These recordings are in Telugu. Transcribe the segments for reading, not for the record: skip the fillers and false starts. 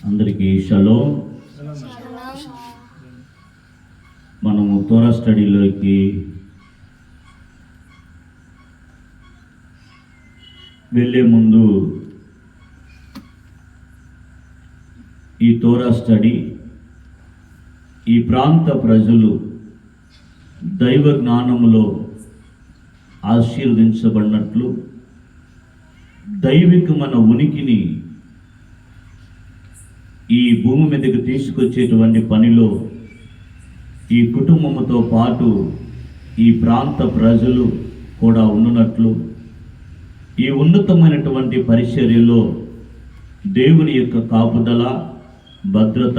అందరికీ షలోమ్. మనము తోరా స్టడీలోకి వెళ్ళే ముందు ఈ తోరా స్టడీ ఈ ప్రాంత ప్రజలు దైవ జ్ఞానములో ఆశీర్వదించబడినట్లు దైవికమైన ఉనికిని ఈ భూమి మీదకి తీసుకొచ్చేటువంటి పనిలో ఈ కుటుంబముతో పాటు ఈ ప్రాంత ప్రజలు కూడా ఉన్నట్లు ఈ ఉన్నతమైనటువంటి పరిచర్యలో దేవుని యొక్క కాపుదల భద్రత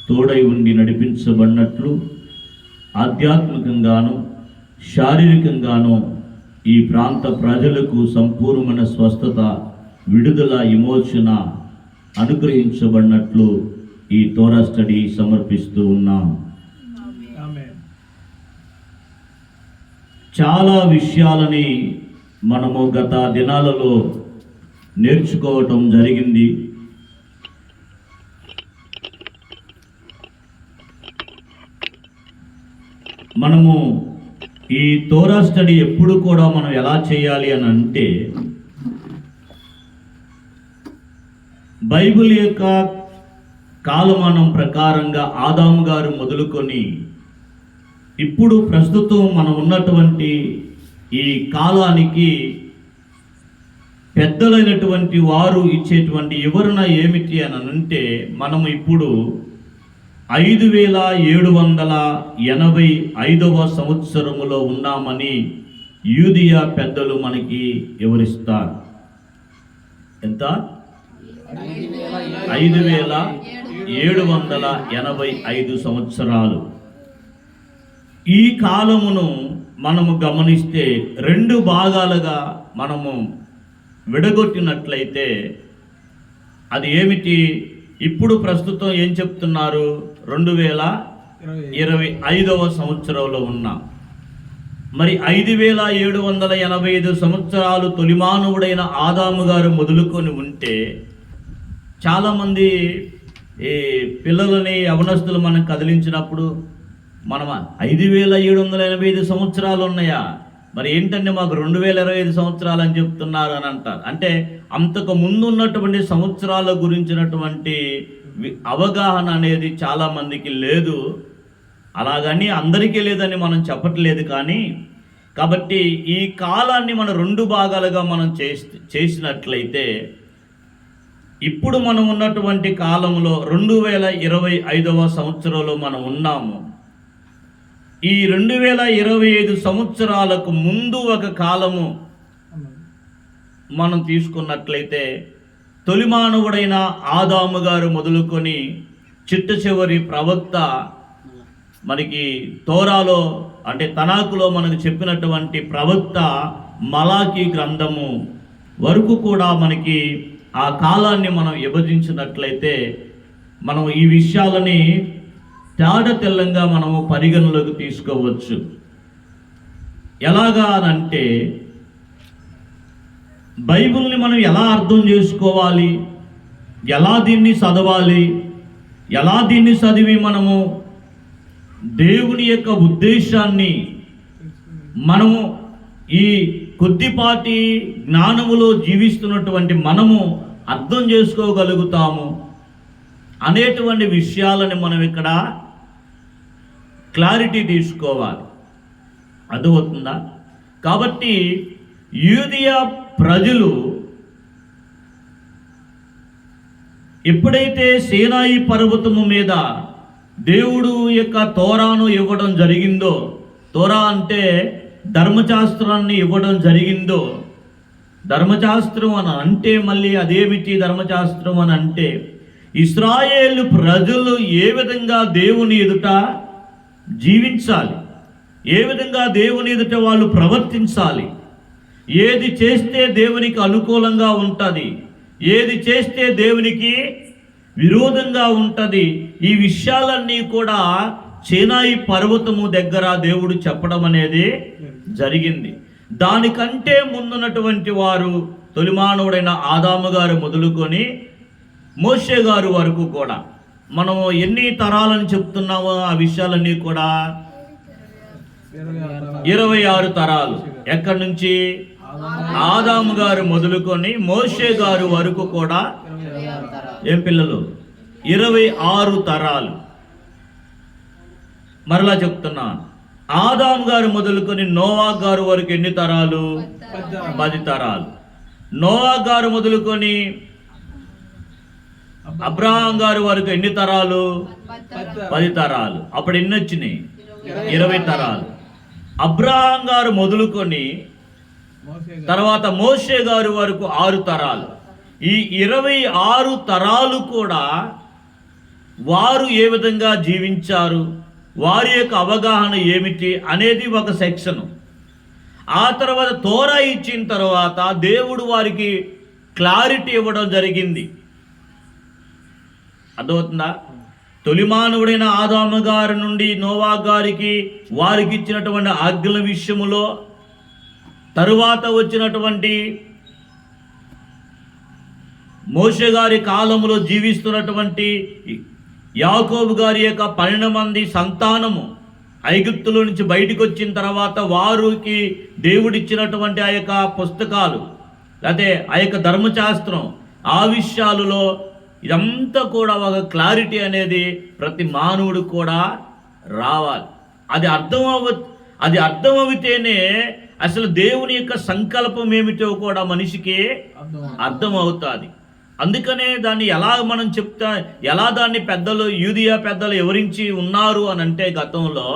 తోడై ఉండి నడిపించబడినట్లు ఆధ్యాత్మికంగాను శారీరకంగాను ఈ ప్రాంత ప్రజలకు సంపూర్ణమైన స్వస్థత విడుదల విమోచన అనుగ్రహించబడినట్లు ఈ తోరా స్టడీ సమర్పిస్తూ ఉన్నాం. చాలా విషయాలని మనము గత దినాలలో నేర్చుకోవటం జరిగింది. మనము ఈ తోరా స్టడీ ఎప్పుడు కూడా మనం ఎలా చేయాలి అని అంటే, బైబిల్ యొక్క కాలమానం ప్రకారంగా ఆదాము గారు మొదలుకొని ఇప్పుడు ప్రస్తుతం మనం ఉన్నటువంటి ఈ కాలానికి పెద్దలైనటువంటి వారు ఇచ్చేటువంటి వివరణ ఏమిటి అని అంటే, మనము ఇప్పుడు 5785వ సంవత్సరములో ఉన్నామని యూదియా పెద్దలు మనకి వివరిస్తారు. ఎంత? 5785 సంవత్సరాలు. ఈ కాలమును మనము గమనిస్తే రెండు భాగాలుగా మనము విడగొట్టినట్లయితే అది ఏమిటి? ఇప్పుడు ప్రస్తుతం ఏం చెప్తున్నారు? 2025వ సంవత్సరంలో ఉన్నాం. మరి 5785 సంవత్సరాలు తొలిమానవుడైన ఆదాము గారు మొదలుకొని ఉంటే, చాలామంది ఈ పిల్లలని యవనస్తులు మనం కదిలించినప్పుడు మనం 5785 సంవత్సరాలు ఉన్నాయా, మరి ఏంటంటే మాకు 2025 సంవత్సరాలు అని చెప్తున్నారు అని అంటారు. అంటే అంతకు ముందు ఉన్నటువంటి సంవత్సరాల గురించినటువంటి అవగాహన అనేది చాలామందికి లేదు. అలాగని అందరికీ లేదని మనం చెప్పట్లేదు. కానీ కాబట్టి ఈ కాలాన్ని మనం రెండు భాగాలుగా మనం చేసినట్లయితే ఇప్పుడు మనం ఉన్నటువంటి కాలంలో 2025వ సంవత్సరంలో మనం ఉన్నాము. ఈ 2025 సంవత్సరాలకు ముందు ఒక కాలము మనం తీసుకున్నట్లయితే తొలిమానవుడైన ఆదాము గారు మొదలుకొని చిట్ట చివరి ప్రవక్త మనకి తోరాలో అంటే తనాకులో మనకు చెప్పినటువంటి ప్రవక్త మలాకీ గ్రంథము వరకు కూడా మనకి ఆ కాలాన్ని మనం విభజించినట్లయితే మనం ఈ విషయాలని తేటతెల్లంగా మనము పరిగణలోకి తీసుకోవచ్చు. ఎలాగా అంటే, బైబిల్ని మనం ఎలా అర్థం చేసుకోవాలి, ఎలా దీన్ని చదవాలి, ఎలా దీన్ని చదివి మనము దేవుని యొక్క ఉద్దేశాన్ని మనము ఈ కొద్దిపాటి జ్ఞానములో జీవిస్తున్నటువంటి మనము అర్థం చేసుకోగలుగుతాము అనేటువంటి విషయాలని మనం ఇక్కడ క్లారిటీ తీసుకోవాలి. అర్థమవుతుందా? కాబట్టి యూదియా ప్రజలు ఎప్పుడైతే సీనాయి పర్వతము మీద దేవుడు యొక్క తోరాను ఇవ్వడం జరిగిందో, తోరా అంటే ధర్మశాస్త్రాన్ని ఇవ్వడం జరిగిందో, ధర్మశాస్త్రం అని అంటే మళ్ళీ అదేమిటి ధర్మశాస్త్రం అని అంటే, ఇశ్రాయేలు ప్రజలు ఏ విధంగా దేవుని ఎదుట జీవించాలి, ఏ విధంగా దేవుని ఎదుట వాళ్ళు ప్రవర్తించాలి, ఏది చేస్తే దేవునికి అనుకూలంగా ఉంటుంది, ఏది చేస్తే దేవునికి విరోధంగా ఉంటుంది, ఈ విషయాలన్నీ కూడా సీనాయి పర్వతము దగ్గర దేవుడు చెప్పడం అనేది జరిగింది. దానికంటే ముందున్నటువంటి వారు తొలిమానవుడైన ఆదాము గారు మొదలుకొని మోషే గారు వరకు కూడా మనం ఎన్ని తరాలని చెప్తున్నామో ఆ విషయాలన్నీ కూడా 26 తరాలు. ఎక్కడి నుంచి? ఆదాము గారు మొదలుకొని మోషే గారు వరకు కూడా ఏం పిల్లలు? 26 తరాలు. మరలా చెప్తున్నా, ఆదాము గారు మొదలుకొని నోవా గారు వరకు ఎన్ని తరాలు? 10 తరాలు. నోవా గారు మొదలుకొని అబ్రహాం గారు వరకు ఎన్ని తరాలు? 10 తరాలు. అప్పుడు ఎన్ని వచ్చినాయి? 20 తరాలు. అబ్రహాం గారు మొదలుకొని తర్వాత మోషే గారు వరకు 6 తరాలు. ఈ 26 తరాలు కూడా వారు ఏ విధంగా జీవించారు, వారి యొక్క అవగాహన ఏమిటి అనేది ఒక సెక్షను. ఆ తర్వాత తోరా ఇచ్చిన తర్వాత దేవుడు వారికి క్లారిటీ ఇవ్వడం జరిగింది. అర్థమవుతుందా? తొలి మానవుడైన ఆదాము గారి నుండి నోవా గారికి వారికి ఇచ్చినటువంటి ఆజ్ఞల విషయములో, తరువాత వచ్చినటువంటి మోషే గారి కాలంలో జీవిస్తున్నటువంటి యాకోబు గారి యొక్క 12 మంది సంతానము ఐగుప్తులో నుంచి బయటికి వచ్చిన తర్వాత వారికి దేవుడిచ్చినటువంటి ఆ యొక్క పుస్తకాలు, లేకపోతే ఆ యొక్క ధర్మశాస్త్రం, ఆ విషయాలలో ఇదంతా కూడా ఒక క్లారిటీ అనేది ప్రతి మానవుడు కూడా రావాలి. అది అర్థమవుతేనే అసలు దేవుని యొక్క సంకల్పం ఏమిటో కూడా మనిషికి అర్థమవుతుంది. అందుకనే దాన్ని ఎలా మనం ఎలా దాన్ని పెద్దలు, యూదియా పెద్దలు వివరించి ఉన్నారు అని అంటే, గతంలో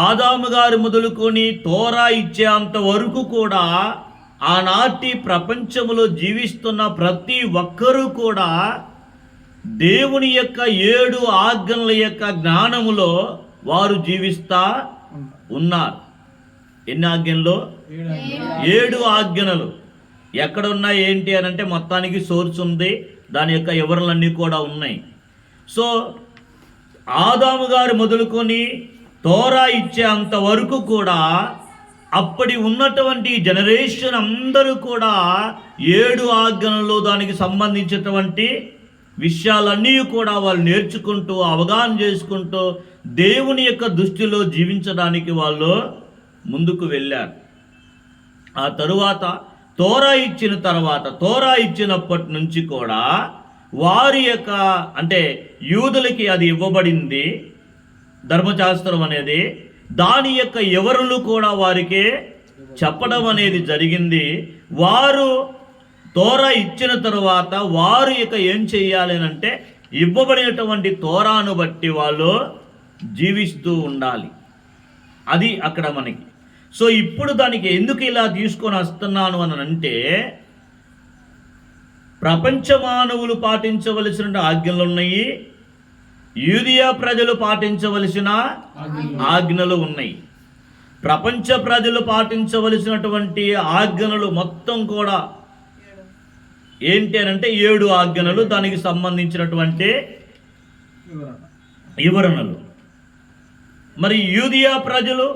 ఆదాము గారు మొదలుకొని తోరా ఇచ్చేంత వరకు కూడా ఆనాటి ప్రపంచంలో జీవిస్తున్న ప్రతి ఒక్కరూ కూడా దేవుని యొక్క 7 ఆజ్ఞల యొక్క జ్ఞానములో వారు జీవిస్తా ఉన్నారు. ఎన్ని ఆజ్ఞలు? 7 ఆజ్ఞలు. ఎక్కడ ఉన్నాయి ఏంటి అని అంటే మొత్తానికి సోర్స్ ఉంది, దాని యొక్క వివరణలన్నీ కూడా ఉన్నాయి. సో ఆదాము గారు మొదలుకొని తోరా ఇచ్చే అంతవరకు కూడా అప్పటి ఉన్నటువంటి జనరేషన్ అందరూ కూడా 7 ఆజ్ఞలలో దానికి సంబంధించినటువంటి విషయాలన్నీ కూడా వాళ్ళు నేర్చుకుంటూ, అవగాహన చేసుకుంటూ దేవుని యొక్క దృష్టిలో జీవించడానికి వాళ్ళు ముందుకు వెళ్ళారు. ఆ తరువాత తోరా ఇచ్చిన తర్వాత, తోరా ఇచ్చినప్పటి నుంచి కూడా వారి యొక్క అంటే యూదులకి అది ఇవ్వబడింది, ధర్మశాస్త్రం అనేది. దాని యొక్క వివరణలు కూడా వారికి చెప్పడం అనేది జరిగింది. వారు తోరా ఇచ్చిన తరువాత వారు ఇక ఏం చేయాలి అంటే ఇవ్వబడినటువంటి తోరాను బట్టి వాళ్ళు జీవిస్తూ ఉండాలి. అది అక్కడ మనకి. సో ఇప్పుడు దానికి ఎందుకు ఇలా తీసుకొని వస్తున్నాను అని అంటే, ప్రపంచ మానవులు పాటించవలసిన ఆజ్ఞలు ఉన్నాయి, యూదియా ప్రజలు పాటించవలసిన ఆజ్ఞలు ఉన్నాయి. ప్రపంచ ప్రజలు పాటించవలసినటువంటి ఆజ్ఞలు మొత్తం కూడా ఏంటి అని అంటే 7 ఆజ్ఞలు, దానికి సంబంధించినటువంటి వివరణలు. మరి యూదియా ప్రజలు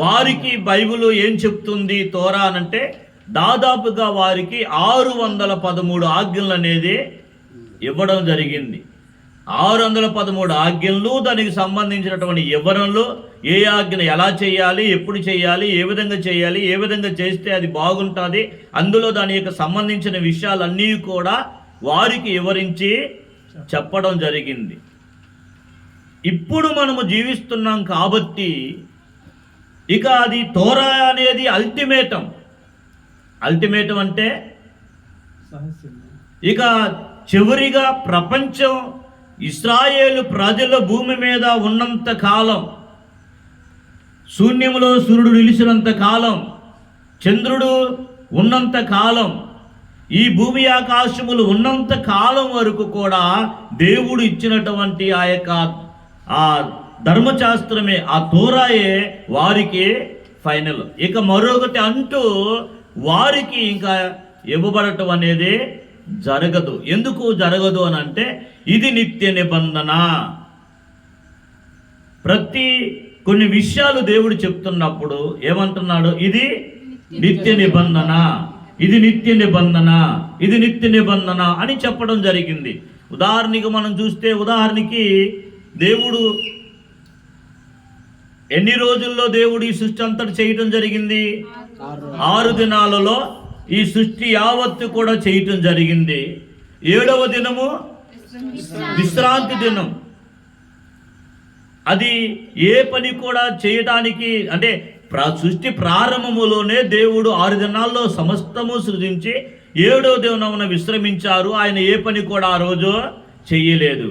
వారికి బైబిల్ ఏం చెప్తుంది తోరా అనంటే, దాదాపుగా వారికి 613 ఆజ్ఞలు అనేది ఇవ్వడం జరిగింది. 613 ఆజ్ఞలు, దానికి సంబంధించినటువంటి వివరణలు, ఏ ఆజ్ఞ ఎలా చేయాలి, ఎప్పుడు చేయాలి, ఏ విధంగా చేయాలి, ఏ విధంగా చేస్తే అది బాగుంటుంది, అందులో దాని యొక్క సంబంధించిన విషయాలన్నీ కూడా వారికి వివరించి చెప్పడం జరిగింది. ఇప్పుడు మనము జీవిస్తున్నాం కాబట్టి ఇక అది తోరా అనేది అల్టిమేటం అంటే ఇక చివరిగా ప్రపంచం ఇశ్రాయేలు ప్రజల భూమి మీద ఉన్నంత కాలం, శూన్యములో సూర్యుడు నిలిచినంత కాలం, చంద్రుడు ఉన్నంత కాలం, ఈ భూమి ఆకాశములు ఉన్నంత కాలం వరకు కూడా దేవుడు ఇచ్చినటువంటి ఆ యొక్క ఆ ధర్మశాస్త్రమే, ఆ తోరాయే వారికి ఫైనల్. ఇక మరొకటి అంటూ వారికి ఇంకా ఇవ్వబడటం అనేది జరగదు. ఎందుకు జరగదు అని అంటే, ఇది నిత్య నిబంధన. కొన్ని విషయాలు దేవుడు చెప్తున్నప్పుడు ఏమంటున్నాడు? ఇది నిత్య నిబంధన. ఇది నిత్య నిబంధన, ఇది నిత్య నిబంధన అని చెప్పడం జరిగింది. ఉదాహరణకి మనం చూస్తే, ఉదాహరణకి దేవుడు ఎన్ని రోజుల్లో దేవుడు ఈ సృష్టి అంతటి చేయటం జరిగింది? 6 దినాలలో ఈ సృష్టి యావత్తు కూడా చేయటం జరిగింది. 7వ దినము విశ్రాంతి దినం. అది ఏ పని కూడా చేయడానికి, అంటే సృష్టి ప్రారంభములోనే దేవుడు 6 దినాల్లో సమస్తము సృజించి 7వ దినమున విశ్రమించారు. ఆయన ఏ పని కూడా ఆ రోజు చెయ్యలేదు.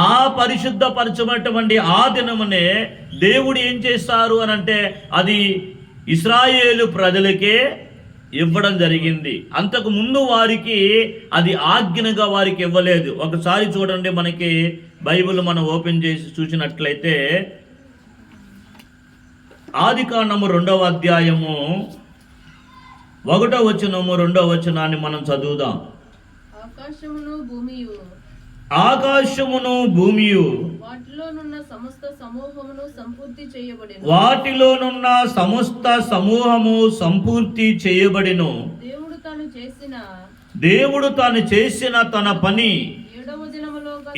ఆ పరిశుద్ధపరచబడినటువంటి ఆ దినమునే దేవుడు ఏం చేస్తారు అని అంటే, అది ఇశ్రాయేలు ప్రజలకే ఇవ్వడం జరిగింది. అంతకు ముందు వారికి అది ఆజ్ఞగా వారికి ఇవ్వలేదు. ఒకసారి చూడండి, మనకి బైబిల్ మనం ఓపెన్ చేసి చూసినట్లయితే ఆదికాండము 2వ అధ్యాయము 1వ వచనము 2వ వచనాన్ని మనం చదువుదాం. ఆకాశమును భూమియు వాటిలోనున్న సమస్త సమూహము సంపూర్తి చేయబడిను. దేవుడు తాను చేసిన తన పని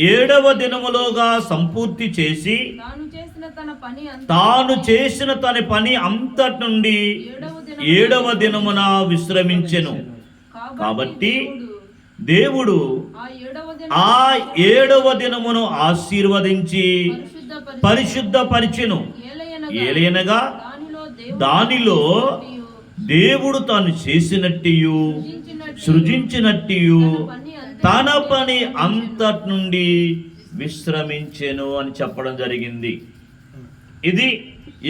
7వ దినములోగా సంపూర్తి చేసి తాను చేసిన తన పని అంతటి నుండి 7వ దినమున విశ్రమించెను. కాబట్టి దేవుడు ఆ 7వ దినమును ఆశీర్వదించి పరిశుద్ధపరిచెను. ఏలయనగా దానిలో దేవుడు తాను చేసినట్టు సృజించినట్టు తన పని అంతటి నుండి విశ్రమించెను అని చెప్పడం జరిగింది. ఇది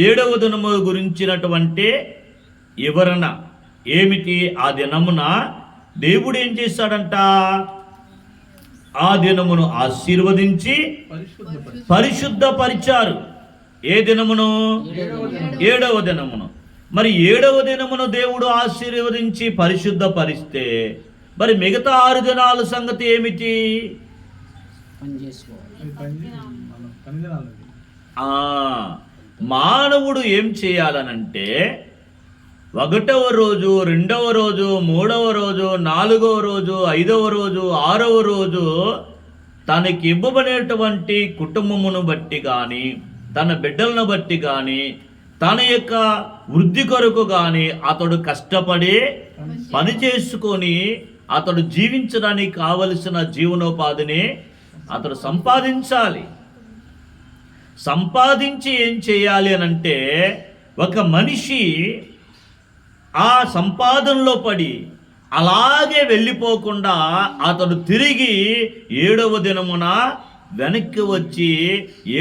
7వ దినము గురించినటువంటి వివరణ. ఏమిటి? ఆ దినమున దేవుడు ఏం చేశాడంట? ఆ దినమును ఆశీర్వదించి పరిశుద్ధపరిచారు. ఏ దినమును? 7వ దినమును. మరి 7వ దినమును దేవుడు ఆశీర్వదించి పరిశుద్ధపరిస్తే, మరి మిగతా 6 దినాల సంగతి ఏమిటి? మానవుడు ఏం చేయాలనంటే, 1వ రోజు, 2వ రోజు, 3వ రోజు, 4వ రోజు, 5వ రోజు, 6వ రోజు తనకి ఇవ్వబడేటువంటి కుటుంబమును బట్టి కానీ, తన బిడ్డలను బట్టి కానీ, తన యొక్క వృద్ధి కొరకు కానీ అతడు కష్టపడి పని చేసుకొని అతడు జీవించడానికి కావలసిన జీవనోపాధిని అతడు సంపాదించాలి. సంపాదించి ఏం చేయాలి అనంటే, ఒక మనిషి ఆ సంపాదనలో పడి అలాగే వెళ్ళిపోకుండా అతడు తిరిగి 7వ దినమున వెనక్కి వచ్చి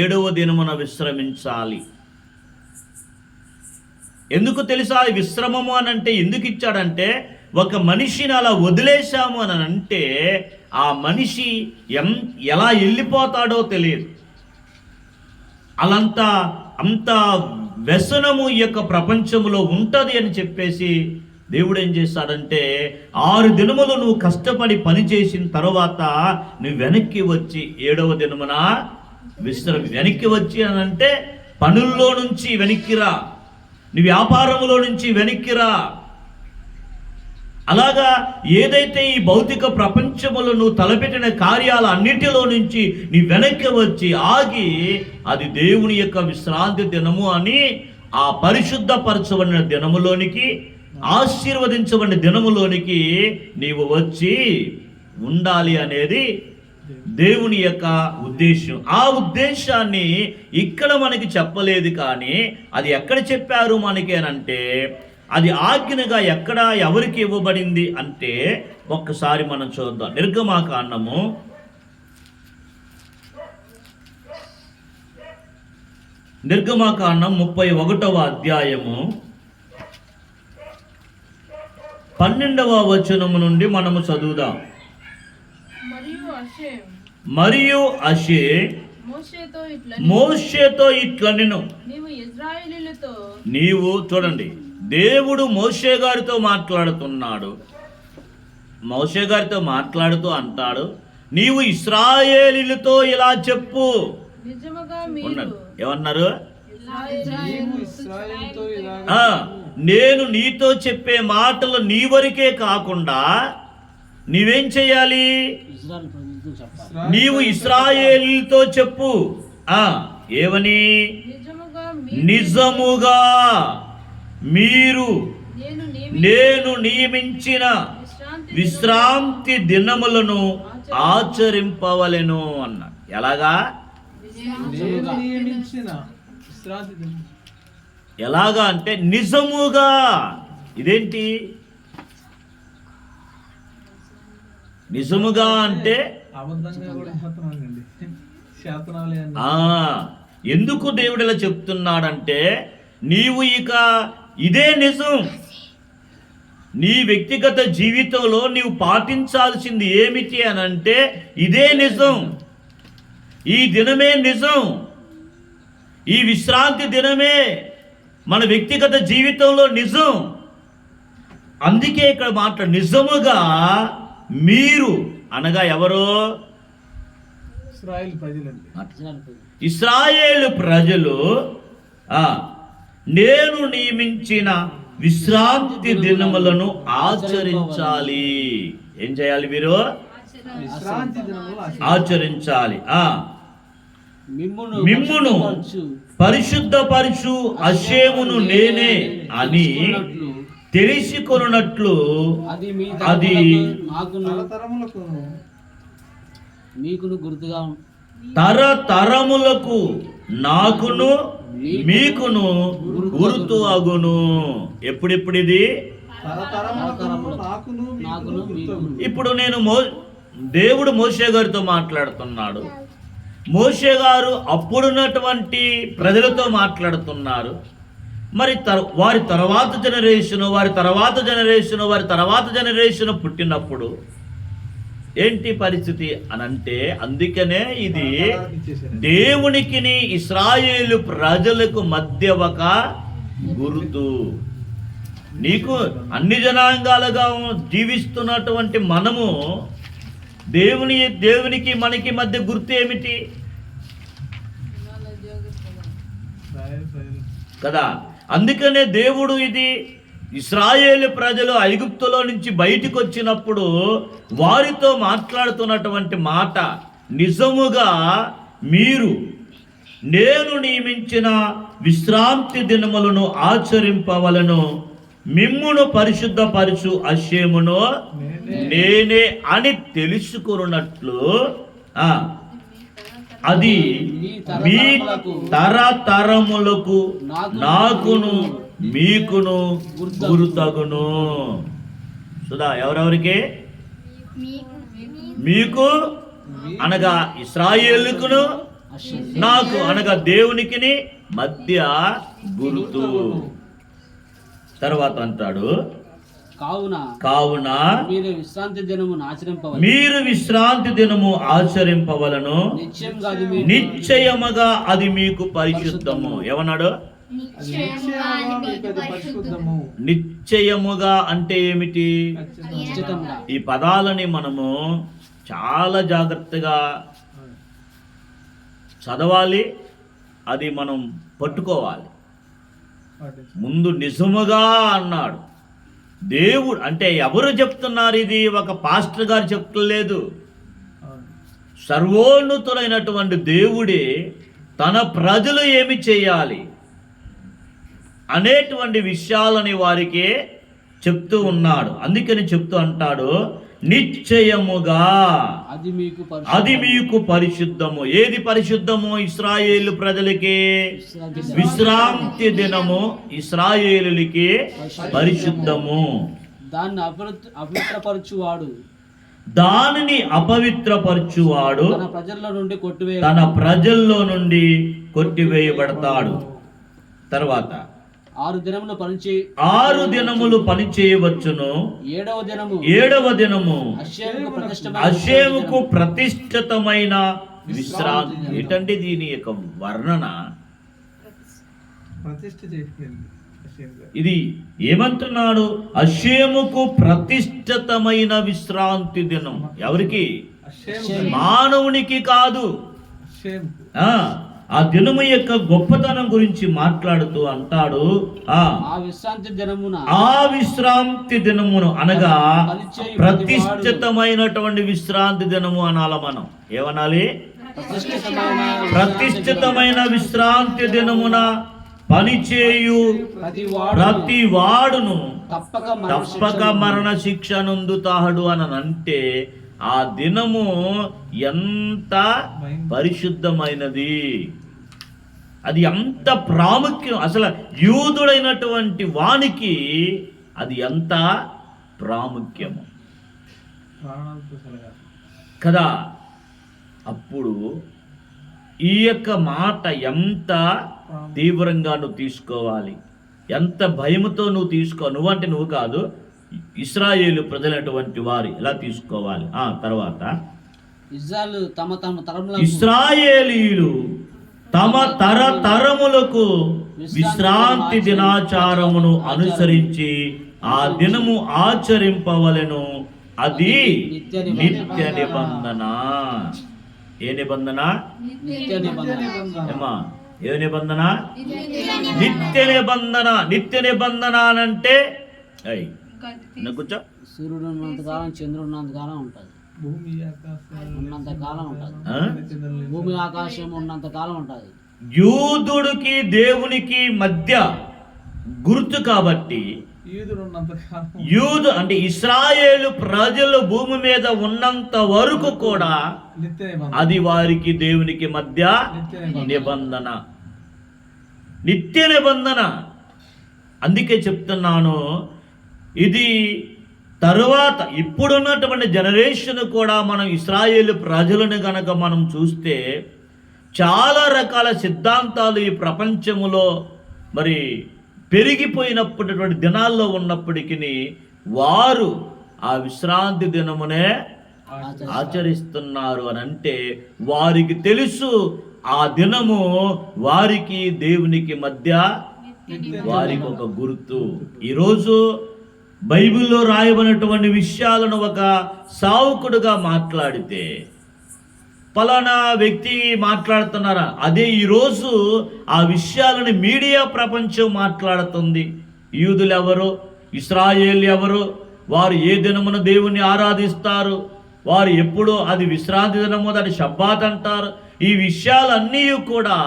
7వ దినమున విశ్రమించాలి. ఎందుకు తెలుసా? విశ్రమము అని అంటే ఎందుకు ఇచ్చాడంటే, ఒక మనిషిని అలా వదిలేశాము అని అంటే ఆ మనిషి ఎలా వెళ్ళిపోతాడో తెలియదు. అంత వ్యసనము ఈ యొక్క ప్రపంచంలో ఉంటుంది అని చెప్పేసి దేవుడు ఏం చేస్తాడంటే, 6 దినములు నువ్వు కష్టపడి పని చేసిన తర్వాత నువ్వు వెనక్కి వచ్చి 7వ దినమున వెనక్కి వచ్చి అని అంటే, పనుల్లో నుంచి వెనక్కిరా, నీ వ్యాపారంలో నుంచి వెనక్కిరా. అలాగా ఏదైతే ఈ భౌతిక ప్రపంచములో నువ్వు తలపెట్టిన కార్యాల అన్నిటిలో నుంచి నీ వెనక్కి వచ్చి ఆగి, అది దేవుని యొక్క విశ్రాంతి దినము అని ఆ పరిశుద్ధపరచబడిన దినములోనికి, ఆశీర్వదించబడిన దినములోనికి నీవు వచ్చి ఉండాలి అనేది దేవుని యొక్క ఉద్దేశం. ఆ ఉద్దేశాన్ని ఇక్కడ మనకి చెప్పలేదు, కానీ అది ఎక్కడ చెప్పారు మనకి అనంటే, అది ఆజ్ఞగా ఎక్కడ ఎవరికి ఇవ్వబడింది అంటే ఒక్కసారి మనం చూద్దాం. నిర్గమాకాండము 31వ అధ్యాయము 12వ వచనము నుండి మనము చదువుదాం. మరియు అషే మోషేతో ఇట్లనెను. నీవు చూడండి, దేవుడు మోషే గారితో మాట్లాడుతున్నాడు. మోషే గారితో మాట్లాడుతూ అంటాడు, నీవు ఇశ్రాయేలీయులతో ఇలా చెప్పు. ఏమన్నారు? నేను నీతో చెప్పే మాటలు నీ వరకే కాకుండా నీవేం చేయాలి? ఇజ్రాయెల్ ప్రజలతో చెప్పాలి. నీవు ఇశ్రాయేలీయులతో చెప్పు. ఏమని? నిజముగా మీరు నేను నియమించిన విశ్రాంతి దినములను ఆచరింపవలెను అన్నాడు. ఎలాగా? ఎలాగా అంటే నిజముగా. ఇదేంటి నిజముగా అంటే? ఎందుకు దేవుడు ఇలా చెప్తున్నాడంటే, నీవు ఇక ఇదే నిజం. నీ వ్యక్తిగత జీవితంలో నీవు పాటించాల్సింది ఏమిటి అని అంటే ఇదే నిజం. ఈ దినమే నిజం. ఈ విశ్రాంతి దినమే మన వ్యక్తిగత జీవితంలో నిజం. అందుకే ఇక్కడ మాట నిజముగా మీరు అనగా ఎవరు? ఇశ్రాయేలు ప్రజలు నేను నియమించిన విశ్రాంతి దినములను ఆచరించాలి. ఏం చేయాలి? మీరు ఆచరించాలి. మిమ్మును పరిశుద్ధపరచు అషేమును నేనే అని తెలుసుకొనున్నట్లు అది తరతరములకు నాకును మీకును గుర్తు అగును. ఎప్పుడెప్పుడు ఇది? ఇప్పుడు నేను దేవుడు మోషే గారితో మాట్లాడుతున్నాడు. మోషే గారు అప్పుడున్నటువంటి ప్రజలతో మాట్లాడుతున్నారు. మరి వారి తర్వాత జనరేషన్ పుట్టినప్పుడు ఏంటి పరిస్థితి అనంటే, అందుకనే ఇది దేవునికిని ఇశ్రాయేలు ప్రజలకు మధ్య ఒక గుర్తు. నీకు అన్ని జనాంగాలుగా జీవిస్తున్నటువంటి మనము దేవునికి మనకి మధ్య గుర్తు ఏమిటి కదా? అందుకనే దేవుడు ఇది ఇశ్రాయేలు ప్రజలు ఐగుప్తులో నుంచి బయటికి వచ్చినప్పుడు వారితో మాట్లాడుతున్నటువంటి మాట నిజముగా మీరు నేను నియమించిన విశ్రాంతి దినములను ఆచరింపవలను, మిమ్మును పరిశుద్ధపరచు అషేమును నేనే అని తెలుసుకున్నట్లు అది మీ తరతరములకు నాకును మీకును గుర్తగును. సుధా ఎవరెవరికి? మీకు అనగా ఇశ్రాయేలుకును, నాకు అనగా దేవునికి మధ్య గుర్తు. తర్వాత అంటాడు, కావున మీరు విశ్రాంతి దినము ఆచరింపవలను, నిశ్చయముగా అది మీకు పరిశుద్ధము. ఏమన్నాడు? నిశ్చయముగా అంటే ఏమిటి? ఈ పదాలని మనము చాలా జాగ్రత్తగా చదవాలి, అది మనం పట్టుకోవాలి. ముందు నిజముగా అన్నాడు దేవుడు. అంటే ఎవరు చెప్తున్నారు? ఇది ఒక పాస్టర్ గారు చెప్తలేదు. సర్వోన్నతులైనటువంటి దేవుడే తన ప్రజలు ఏమి చేయాలి అనేటువంటి విషయాలని వారికి చెప్తూ ఉన్నాడు. అందుకని చెప్తూ అంటాడు, నిశ్చయముగా అది మీకు పరిశుద్ధము. ఏది పరిశుద్ధము? ఇశ్రాయేలు ప్రజలకి విశ్రాంతి దినము ఇశ్రాయేలులకి పరిశుద్ధము. దానిని అపవిత్రపరచువాడు తన ప్రజల్లో నుండి కొట్టివేయబడతాడు. తర్వాత 6 దినములు పని చేయవచ్చును. 7వ దినము అషేముకు ప్రతిష్ఠితమైన విశ్రాంతి. ఏంటంటే దీని యొక్క వర్ణన ఇది ఏమంటున్నాడు? అషేముకు ప్రతిష్ఠితమైన విశ్రాంతి దినం. ఎవరికి? మానవునికి కాదు. ఆ దినము యొక్క గొప్పతనం గురించి మాట్లాడుతూ అంటాడు, ఆ విశ్రాంతి దినమున ఆ విశ్రాంతి దినమును అనగా ప్రతిష్ఠితమైనటువంటి విశ్రాంతి దినము అనాల. మనం ఏమనాలి? ప్రతిష్ఠితమైన విశ్రాంతి దినమున పనిచేయు ప్రతి వాడును తప్పక మరణ శిక్ష నొందుతాడు అని అంటే ఆ దినము ఎంత పరిశుద్ధమైనది, అది ఎంత ప్రాముఖ్యం, అసలు యూదుడైనటువంటి వానికి అది ఎంత ప్రాముఖ్యము కదా. అప్పుడు ఈ యొక్క మాట ఎంత తీవ్రంగా నువ్వు తీసుకోవాలి, ఎంత భయముతో నువ్వు నువ్వంటే నువ్వు కాదు, ఇశ్రాయేలు ప్రజలైనటువంటి వారు ఎలా తీసుకోవాలి. తర్వాత ఇశ్రాయేలీయులు తమ తరతరములకు విశ్రాంతి దినాచారమును అనుసరించి ఆ దినము ఆచరింపవలెను, అది నిత్య నిబంధన. ఏ నిబంధన? ఏమా ఏ నిబంధన? నిత్య నిబంధన. నిత్య నిబంధన అంటే కూర్చో. సూర్యుడు ఉన్నంత కాలం, చంద్రుడు ఉన్నంత కాలం ఉంటుంది, ఉన్నంత కాలం ఉంటుంది, భూమి ఆకాశం ఉన్నంత కాలం ఉంటుంది. యూదుడికి దేవునికి మధ్య గుర్తు కాబట్టి యూదు అంటే ఇశ్రాయేలు ప్రజలు భూమి మీద ఉన్నంత వరకు కూడా అది వారికి దేవునికి మధ్య నిబంధన, నిత్య నిబంధన. అందుకే చెప్తున్నాను, ఇది తరువాత ఇప్పుడున్నటువంటి జనరేషన్ కూడా మనం ఇశ్రాయేలు ప్రజలను గనక మనం చూస్తే చాలా రకాల సిద్ధాంతాలు ఈ ప్రపంచములో మరి పెరిగిపోయినప్పటిటువంటి దినాల్లో ఉన్నప్పటికీ వారు ఆ విశ్రాంతి దినమునే ఆచరిస్తున్నారు అని అంటే వారికి తెలుసు ఆ దినము వారికి దేవునికి మధ్య వారికి ఒక గుర్తు. ఈరోజు బైబిల్లో రాయబడినటువంటి విషయాలను ఒక సావుకుడుగా మాట్లాడితే ఫలానా వ్యక్తి మాట్లాడుతున్నారా, అదే ఈరోజు ఆ విషయాలను మీడియా ప్రపంచం మాట్లాడుతుంది. యూదులు ఎవరు, ఇశ్రాయేల్ ఎవరు, వారు ఏ దినమున దేవుణ్ణి ఆరాధిస్తారు, వారు ఎప్పుడు అది విశ్రాంతి దినము, దాన్ని షబ్బాత్ అంటారు. ఈ విషయాలన్నీ కూడా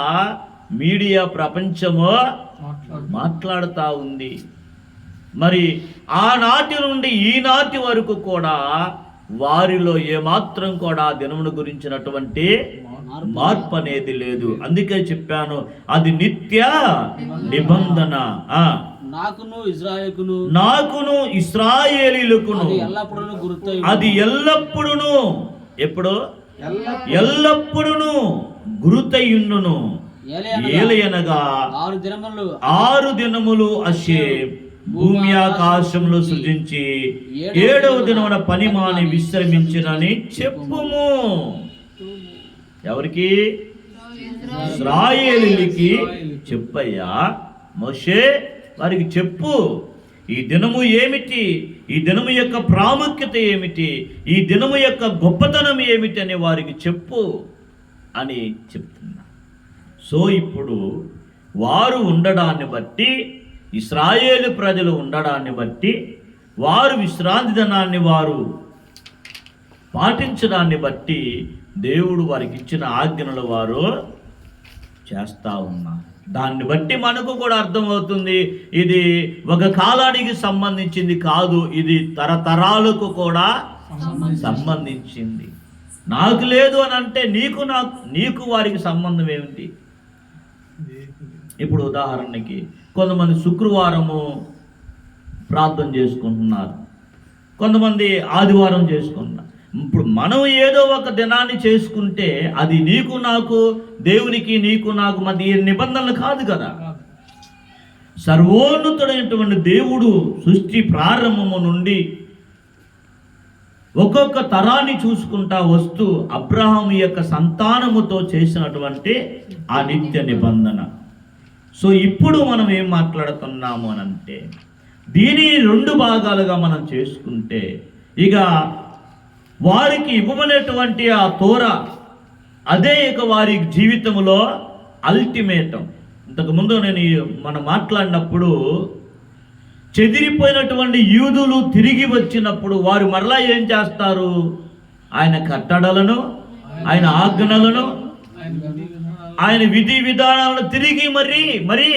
మీడియా ప్రపంచము మాట్లాడుతూ ఉంది. మరి ఆనాటి నుండి ఈనాటి వరకు కూడా వారిలో ఏమాత్రం కూడా దినమును గురించినటువంటి మార్పు అనేది లేదు. అందుకే చెప్పాను, అది నిత్య నిబంధన. నాకును ఇశ్రాయేలీయులకును అది ఎల్లప్పుడూ ఎప్పుడు ఎల్లప్పుడూ గురుతయుండును. ఏలయనగా 6 దినములు అశే భూమి ఆకాశములు సృజించి 7వ దినమున పని మాని విశ్రమించినని చెప్పుము. ఎవరికి? ఇశ్రాయేలీయులకి చెప్పయ్యా, మోషే వారికి చెప్పు, ఈ దినము ఏమిటి, ఈ దినము యొక్క ప్రాముఖ్యత ఏమిటి, ఈ దినము యొక్క గొప్పతనం ఏమిటి అని వారికి చెప్పు అని చెప్తున్నా. సో ఇప్పుడు వారు ఉండడాన్ని బట్టి, ఇశ్రాయేలు ప్రజలు ఉండడాన్ని బట్టి, వారు విశ్రాంతి దినాన్ని వారు పాటించడాన్ని బట్టి దేవుడు వారికి ఇచ్చిన ఆజ్ఞలు వారు చేస్తూ ఉన్నారు. దాన్ని బట్టి మనకు కూడా అర్థమవుతుంది, ఇది ఒక కాలానికి సంబంధించింది కాదు, ఇది తరతరాలకు కూడా సంబంధించింది. నాకు లేదు అని అంటే నీకు వారికి సంబంధం ఏమిటి? ఇప్పుడు ఉదాహరణకి కొంతమంది శుక్రవారము ప్రార్థన చేసుకుంటున్నారు, కొంతమంది ఆదివారం చేసుకుంటున్నారు. ఇప్పుడు మనం ఏదో ఒక దినాన్ని చేసుకుంటే అది నీకు నాకు, దేవునికి నీకు నాకు మధ్య నిబంధనలు కాదు కదా. సర్వోన్నతుడైనటువంటి దేవుడు సృష్టి ప్రారంభము నుండి ఒక్కొక్క తరాన్ని చూసుకుంటా వస్తూ అబ్రహాము యొక్క సంతానముతో చేసినటువంటి ఆ నిత్య నిబంధన. సో ఇప్పుడు మనం ఏం మాట్లాడుతున్నాము అని అంటే, దీని 2 భాగాలుగా మనం చేసుకుంటే, ఇక వారికి ఇవ్వబడినటువంటి ఆ తోరా అదే ఇక వారి జీవితంలో అల్టిమేటం. ఇంతకుముందు మనం మాట్లాడినప్పుడు చెదిరిపోయినటువంటి యూదులు తిరిగి వచ్చినప్పుడు వారు మరలా ఏం చేస్తారు? ఆయన కట్టడలను, ఆయన ఆజ్ఞలను, ఆయన విధి విధానాలను తిరిగి మరి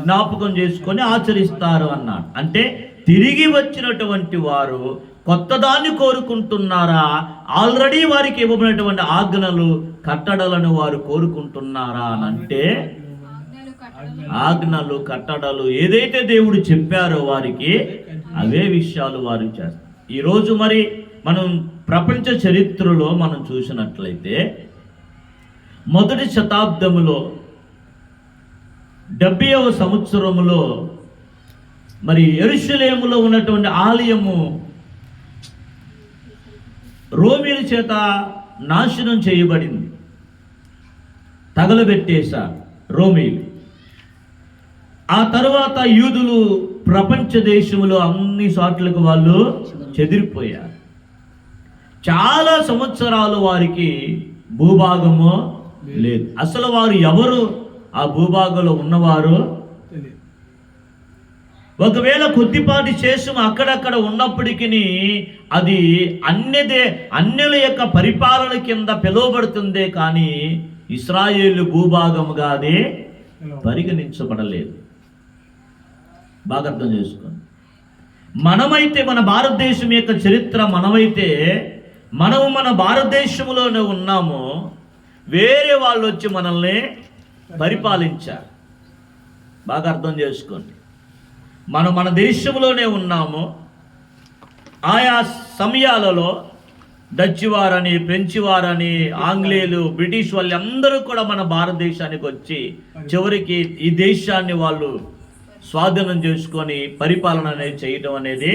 జ్ఞాపకం చేసుకొని ఆచరిస్తారు అన్నాడు. అంటే తిరిగి వచ్చినటువంటి వారు కొత్త దాన్ని కోరుకుంటున్నారా, ఆల్రెడీ వారికి ఇవ్వబడినటువంటి ఆజ్ఞలు కట్టడలను వారు కోరుకుంటున్నారా అని అంటే, ఆజ్ఞలు కట్టడలు ఏదైతే దేవుడు చెప్పారో వారికి అవే విషయాలు వారు చేస్తారు. ఈరోజు మరి మనం ప్రపంచ చరిత్రలో మనం చూసినట్లయితే మొదటి శతాబ్దములో 70వ సంవత్సరములో మరి యెరూషలేములో ఉన్నటువంటి ఆలయము రోమీల చేత నాశనం చేయబడింది, తగలబెట్టేశారు రోమీలు. ఆ తర్వాత యూదులు ప్రపంచ దేశంలో అన్ని చోట్లకు వాళ్ళు చెదిరిపోయారు. చాలా సంవత్సరాలు వారికి భూభాగము లేదు. అసలు వారు ఎవరు ఆ భూభాగంలో ఉన్నవారు? ఒకవేళ కొద్దిపాటి శేషం అక్కడక్కడ ఉన్నప్పటికీ అది అన్యుల యొక్క పరిపాలన కింద పిలువబడుతుందే కానీ ఇశ్రాయేలు భూభాగముగా అది పరిగణించబడలేదు. బాగా అర్థం చేసుకోండి. మనమైతే మన భారతదేశం యొక్క చరిత్ర మనమైతే మనము మన భారతదేశంలోనే ఉన్నాము, వేరే వాళ్ళు వచ్చి మనల్ని పరిపాలించారు. బాగా అర్థం చేసుకోండి. మనం మన దేశంలోనే ఉన్నాము. ఆయా సమయాలలో డచ్ వారని, ఫ్రెంచ్ వారని, ఆంగ్లేయులు, బ్రిటిష్ వాళ్ళు అందరూ కూడా మన భారతదేశానికి వచ్చి చివరికి ఈ దేశాన్ని వాళ్ళు స్వాధీనం చేసుకొని పరిపాలన అనేది చేయడం అనేది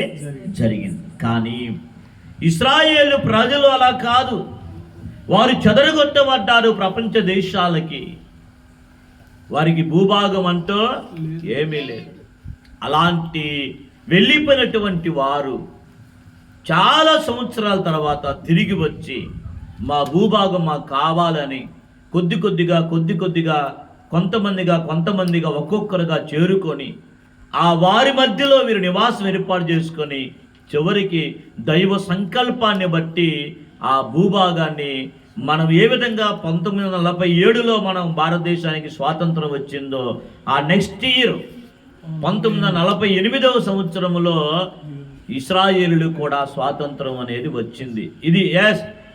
జరిగింది. కానీ ఇశ్రాయేలు ప్రజలు అలా కాదు. వారు చెదరగొట్టబడ్డారు ప్రపంచ దేశాలకి. వారికి భూభాగం అంటూ ఏమీ లేదు. అలాంటి వెళ్ళిపోయినటువంటి వారు చాలా సంవత్సరాల తర్వాత తిరిగి వచ్చి మా భూభాగం మాకు కావాలని కొద్ది కొద్దిగా కొంతమందిగా ఒక్కొక్కరుగా చేరుకొని ఆ వారి మధ్యలో వీరు నివాసం ఏర్పాటు చేసుకొని చివరికి దైవ సంకల్పాన్ని బట్టి ఆ భూభాగాన్ని మనం ఏ విధంగా 1947లో మనం భారతదేశానికి స్వాతంత్రం వచ్చిందో ఆ నెక్స్ట్ ఇయర్ 1948వ సంవత్సరంలో ఇశ్రాయేలులు కూడా స్వాతంత్రం అనేది వచ్చింది.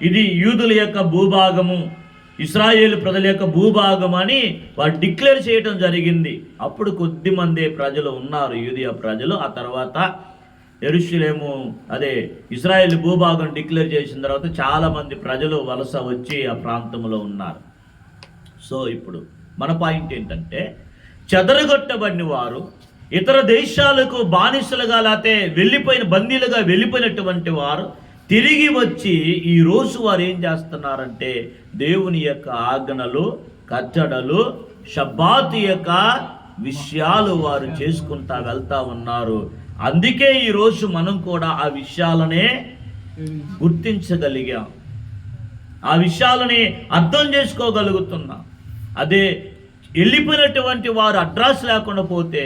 ఇది యూదుల యొక్క భూభాగము, ఇశ్రాయేలు ప్రజల యొక్క భూభాగం అని వారు డిక్లేర్ చేయడం జరిగింది. అప్పుడు కొద్ది మంది ప్రజలు ఉన్నారు, యూదియా ప్రజలు. ఆ తర్వాత యెరూషలేము ఇశ్రాయేలు భూభాగం డిక్లేర్ చేసిన తర్వాత చాలా మంది ప్రజలు వలస వచ్చి ఆ ప్రాంతంలో ఉన్నారు. సో ఇప్పుడు మన పాయింట్ ఏంటంటే, చెదరగొట్టబడిన వారు ఇతర దేశాలకు బానిసలుగా లేకపోతే బందీలుగా వెళ్ళిపోయినటువంటి వారు తిరిగి వచ్చి ఈ రోజు వారు ఏం చేస్తున్నారంటే దేవుని యొక్క ఆజ్ఞలు, కట్టడలు, షబ్బాతు యొక్క విషయాలు వారు చేసుకుంటా వెళ్తా ఉన్నారు. అందుకే ఈరోజు మనం కూడా ఆ విషయాలనే గుర్తించగలిగాం, ఆ విషయాలని అర్థం చేసుకోగలుగుతున్నాం. అదే వెళ్ళిపోయినటువంటి వారు అడ్రస్ లేకుండా పోతే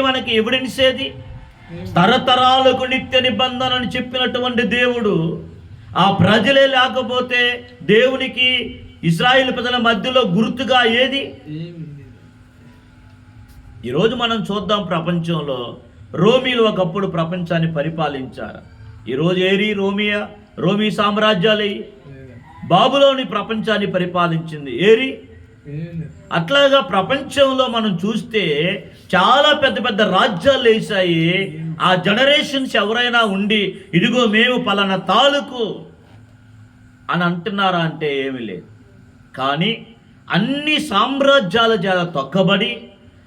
మనకి ఎవిడెన్స్ ఏది? తరతరాలకు నిత్య నిబంధన అని చెప్పినటువంటి దేవుడు ఆ ప్రజలే లేకపోతే దేవునికి ఇశ్రాయేలు ప్రజల మధ్యలో గుర్తుగా ఏది? ఈరోజు మనం చూద్దాం, ప్రపంచంలో రోమీలు ఒకప్పుడు ప్రపంచాన్ని పరిపాలించారు. ఈరోజు రోమీ సామ్రాజ్యాలు బాబులోని ప్రపంచాన్ని పరిపాలించింది. అట్లాగా ప్రపంచంలో మనం చూస్తే చాలా పెద్ద పెద్ద రాజ్యాలు వేసాయి. ఆ జనరేషన్స్ ఎవరైనా ఉండి ఇదిగో మేము పలానా తాలూకు అని అంటున్నారా అంటే ఏమీ లేదు. కానీ అన్ని సామ్రాజ్యాల చేత తొక్కబడి,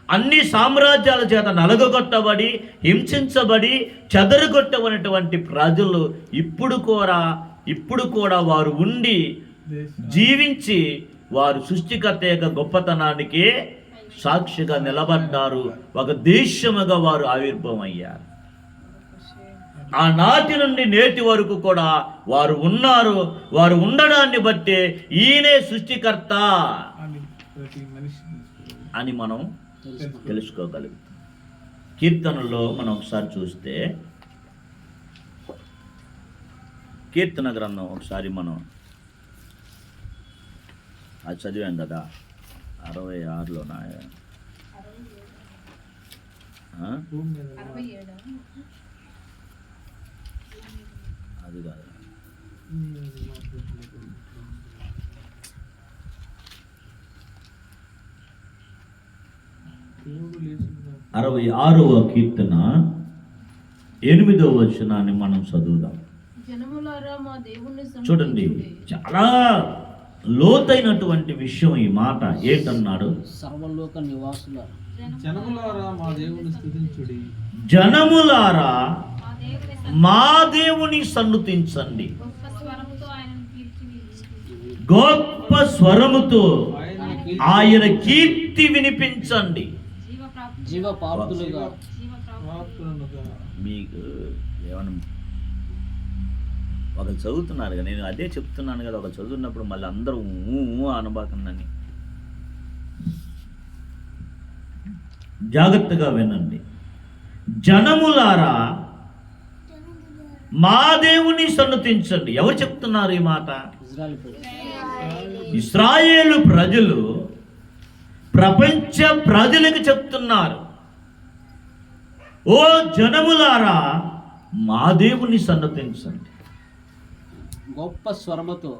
అన్ని సామ్రాజ్యాల చేత నలగొట్టబడి, హింసించబడి, చెదరగొట్టబడినటువంటి ప్రజలు ఇప్పుడు కూడా వారు ఉండి జీవించి వారు సృష్టికర్త యొక్క గొప్పతనానికి సాక్షిగా నిలబడ్డారు. ఒక దేశముగా వారు ఆవిర్భావం అయ్యారు. ఆనాటి నుండి నేటి వరకు కూడా వారు ఉన్నారు. వారు ఉండడాన్ని బట్టే ఈయనే సృష్టికర్త అని మనం తెలుసుకోగలుగుతాం. కీర్తనలో మనం ఒకసారి చూస్తే, కీర్తన గ్రంథం ఒకసారి మనం అది చదివాం కదా, 66లోనా, అది కాదు, 66వ కీర్తన 8వ వచనాన్ని మనం చదువుదాం. చూడండి, చాలా లోతైనటువంటి విషయం ఈ మాట. ఏంటన్నాడు? సర్వలోక నివాసులారా, జనములారా మా దేవుని స్తుతించుడి, జనములారా మా దేవుని సన్నుతించండి, గొప్ప స్వరముతో ఆయన కీర్తి వినిపించండి. జీవపాత్రులుగా మీకు ఏమన్నా ఒకరు చదువుతున్నారు కదా, నేను అదే చెప్తున్నాను కదా, ఒక చదువున్నప్పుడు మళ్ళీ అందరూ అనబాకండి. జాగ్రత్తగా వినండి. జనములారా మా దేవుని సన్నుతించండి. ఎవరు చెప్తున్నారు ఈ మాట? ఇశ్రాయేలు ప్రజలు ప్రపంచ ప్రజలకు చెప్తున్నారు. ఓ జనములారా మా దేవుని సన్నుతించండి, గొప్ప స్వరముతో.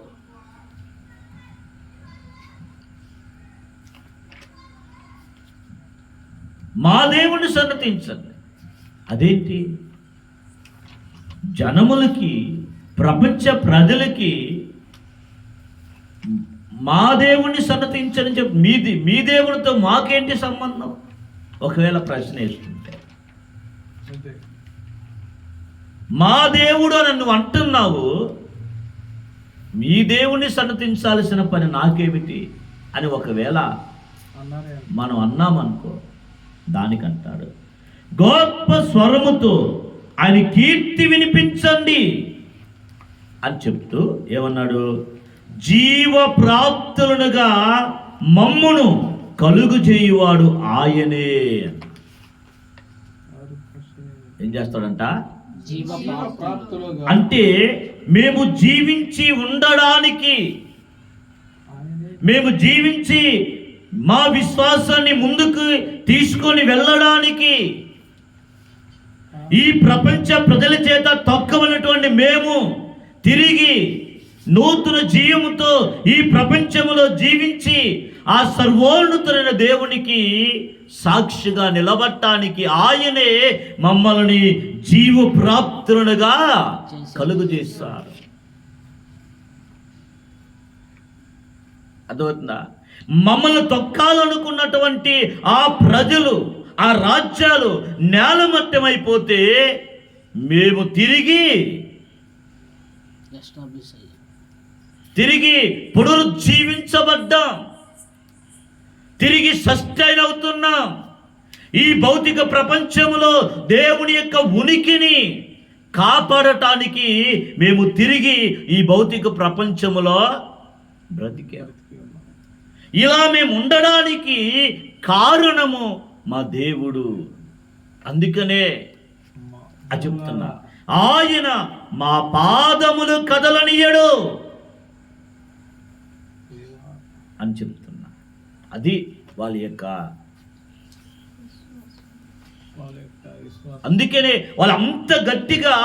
మా దేవుని సన్నతించండి. అదేంటి? జనములకి, ప్రపంచ ప్రజలకి మా దేవుణ్ణి సన్నతించని చెప్పి మీ దేవునితో మాకేంటి సంబంధం? ఒకవేళ ప్రశ్న వేస్తుంటే, మా దేవుడు అని నువ్వు అంటున్నావు, మీ దేవుణ్ణి సన్నతించాల్సిన పని నాకేమిటి అని ఒకవేళ మనం అన్నామనుకో, దానికంటాడు గొప్ప స్వరముతో ఆయన కీర్తి వినిపించండి అని చెప్తూ ఏమన్నాడు? జీవ ప్రాప్తులనుగా మమ్మును కలుగు చేయువాడు ఆయనే. ఏం చేస్తాడంట? అంటే మేము జీవించి ఉండడానికి, మేము జీవించి మా విశ్వాసాన్ని ముందుకు తీసుకొని వెళ్ళడానికి, ఈ ప్రపంచ ప్రజల చేత తొక్కవనటువంటి మేము తిరిగి నూతన జీవముతో ఈ ప్రపంచంలో జీవించి ఆ సర్వోన్నతులైన దేవునికి సాక్షిగా నిలబడటానికి ఆయనే మమ్మల్ని జీవ ప్రాప్తులుగా కలుగు చేస్తారు. అర్థమవుతుందా? మమ్మల్ని తొక్కాలనుకున్నటువంటి ఆ ప్రజలు, ఆ రాజ్యాలు నేలమట్టమైపోతే మేము తిరిగి పునరుజ్జీవించబడ్డాం, తిరిగి సస్టైన్ అవుతున్నాం. ఈ భౌతిక ప్రపంచంలో దేవుని యొక్క ఉనికిని కాపాడటానికి మేము తిరిగి ఈ భౌతిక ప్రపంచంలో బ్రతికాం. ఇలా మేము ఉండడానికి కారణము మా దేవుడు. అందుకనే చెప్తున్నా, ఆయన మా పాదములు కదలనీయడు అని చెప్తున్నా. అది వాళ్ళ యొక్క, అందుకనే వాళ్ళు అంత గట్టిగా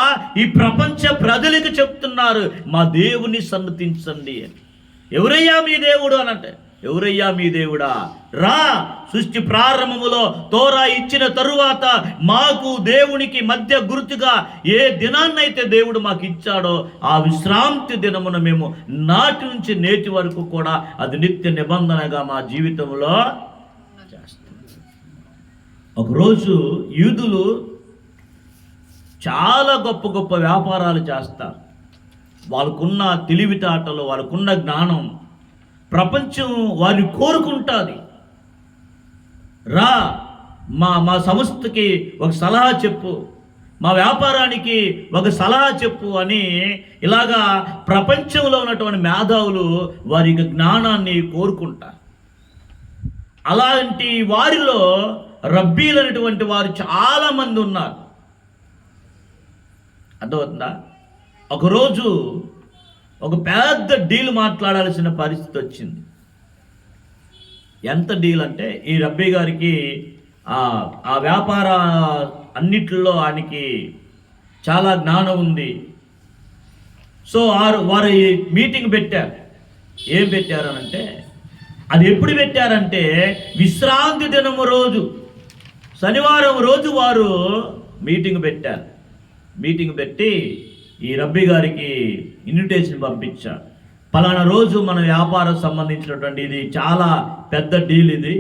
ఈ ప్రపంచ ప్రజలకు చెప్తున్నారు, మా దేవుని సన్నతించండి అని. ఎవరయ్యా మీ దేవుడు అనంటే, ఎవరయ్యా మీ దేవుడా? రా, సృష్టి ప్రారంభములో తోరా ఇచ్చిన తరువాత మాకు దేవునికి మధ్య గుర్తుగా ఏ దినాన్నైతే దేవుడు మాకు ఇచ్చాడో ఆ విశ్రాంతి దినమున మేము నాటి నుంచి నేటి వరకు కూడా అది నిత్య నిబంధనగా మా జీవితంలో చేస్తాం. ఒకరోజు యూదులు చాలా గొప్ప గొప్ప వ్యాపారాలు చేస్తారు. వాళ్ళకున్న తెలివితేటలు, వాళ్ళకున్న జ్ఞానం ప్రపంచం వారిని కోరుకుంటుంది. రా, మా సంస్థకి ఒక సలహా చెప్పు, మా వ్యాపారానికి ఒక సలహా చెప్పు అని ఇలాగా ప్రపంచంలో ఉన్నటువంటి మేధావులు వారి జ్ఞానాన్ని కోరుకుంటారు. అలాంటి వారిలో రబ్బీలైనటువంటి వారు చాలామంది ఉన్నారు. అర్థమవుతుందా? ఒకరోజు ఒక పెద్ద డీల్ మాట్లాడాల్సిన పరిస్థితి వచ్చింది. ఎంత డీల్ అంటే ఈ రబ్బీ గారికి ఆ వ్యాపార అన్నిటిలో ఆయనకి చాలా జ్ఞానం ఉంది. సో వారు మీటింగ్ పెట్టారు. ఏం పెట్టారనంటే, అది ఎప్పుడు పెట్టారంటే విశ్రాంతి దినము రోజు, శనివారం రోజు వారు మీటింగ్ పెట్టారు. మీటింగ్ పెట్టి ఈ రబ్బీ గారికి ఇన్విటేషన్ పంపించారు. పలానా రోజు మన వ్యాపారం సంబంధించినటువంటి ఇది చాలా పెద్ద డీల్, ఇది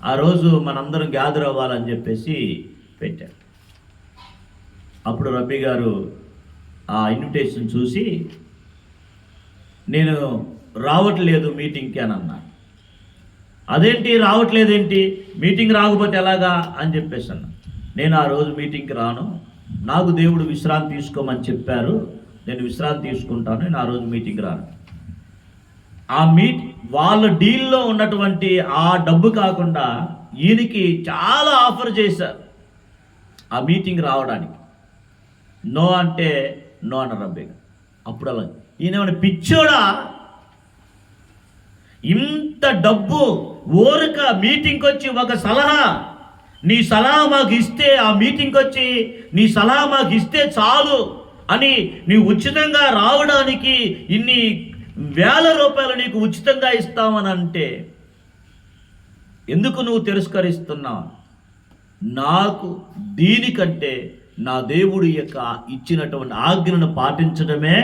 ఆ రోజు మనందరం గ్యాదర్ అవ్వాలని చెప్పేసి పెట్టారు. అప్పుడు రబ్బీ గారు ఆ ఇన్విటేషన్ చూసి నేను రావట్లేదు మీటింగ్కి అని అన్నాను. అదేంటి రావట్లేదేంటి, మీటింగ్ రాకపోతే ఎలాగా అని చెప్పేసి అన్నా. నేను ఆ రోజు మీటింగ్కి రాను, నాకు దేవుడు విశ్రాంతి తీసుకోమని చెప్పారు, నేను విశ్రాంతి తీసుకుంటాను, నేను ఆ రోజు మీటింగ్ రాను. వాళ్ళ డీల్లో ఉన్నటువంటి ఆ డబ్బు కాకుండా ఈయనకి చాలా ఆఫర్ చేశారు ఆ మీటింగ్ రావడానికి. నో అంటే నో అన్న రబ్బీ. అప్పుడు అలా ఈయన పిచ్చోడా, ఇంత డబ్బు ఊరక మీటింగ్కి వచ్చి ఒక సలహా, నీ సలహా మాకు ఇస్తే, ఆ మీటింగ్కి వచ్చి నీ సలహా మాకు ఇస్తే చాలు అని నీ ఉచితంగా రావడానికి ఇన్ని వేల రూపాయలు నీకు ఉచితంగా ఇస్తామని అంటే ఎందుకు నువ్వు తిరస్కరిస్తున్నావు? నాకు దీనికంటే నా దేవుడి యొక్క ఇచ్చినటువంటి ఆజ్ఞను పాటించడమే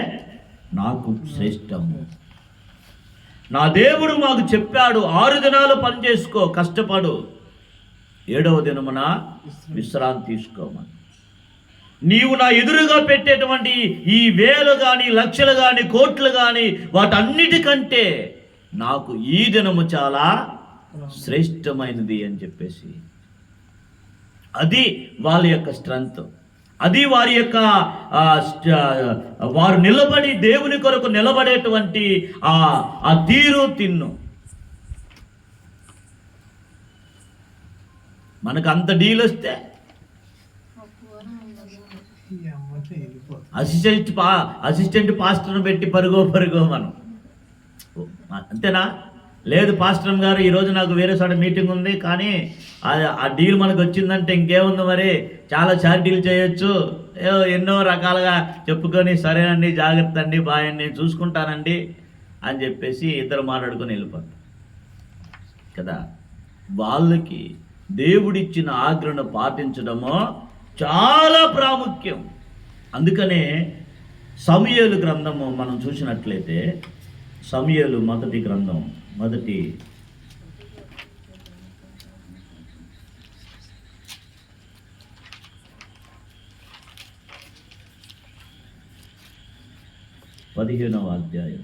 నాకు శ్రేష్టము. నా దేవుడు మాకు చెప్పాడు, 6 దినాలు పని చేసుకో, కష్టపడు, 7వ దినమున విశ్రాంతి తీసుకోమని. నీవు నా ఎదురుగా పెట్టేటువంటి ఈ వేలు కానీ, లక్షలు కానీ, కోట్లు కానీ, వాటన్నిటికంటే నాకు ఈ దినము చాలా శ్రేష్టమైనది అని చెప్పేసి, అది వాళ్ళ యొక్క స్ట్రెంగ్త్, అది వారి యొక్క వారు నిలబడి దేవుని కొరకు నిలబడేటువంటి ఆ తీరు తిన్ను. మనకు అంత డీల్ వస్తే అసిస్టెంట్ పాస్టర్ను పెట్టి పరుగో మనం, అంతేనా? లేదు పాస్టర్ గారు ఈరోజు నాకు వేరే చోట మీటింగ్ ఉంది, కానీ ఆ డీల్ మనకు వచ్చిందంటే ఇంకేముంది, మరి చాలా చారిటీలు చేయొచ్చు, ఎన్నో రకాలుగా చెప్పుకొని సరేనండి, జాగ్రత్త అండి, బాయ్ అండి, నేను చూసుకుంటానండి అని చెప్పేసి ఇద్దరు మాట్లాడుకొని వెళ్ళిపోతారు కదా. వాళ్ళకి దేవుడిచ్చిన ఆజ్ఞను పాటించడము చాలా ప్రాముఖ్యం. అందుకనే సమూయేలు గ్రంథము మనం చూసినట్లయితే, సమూయేలు మొదటి గ్రంథం 15వ అధ్యాయం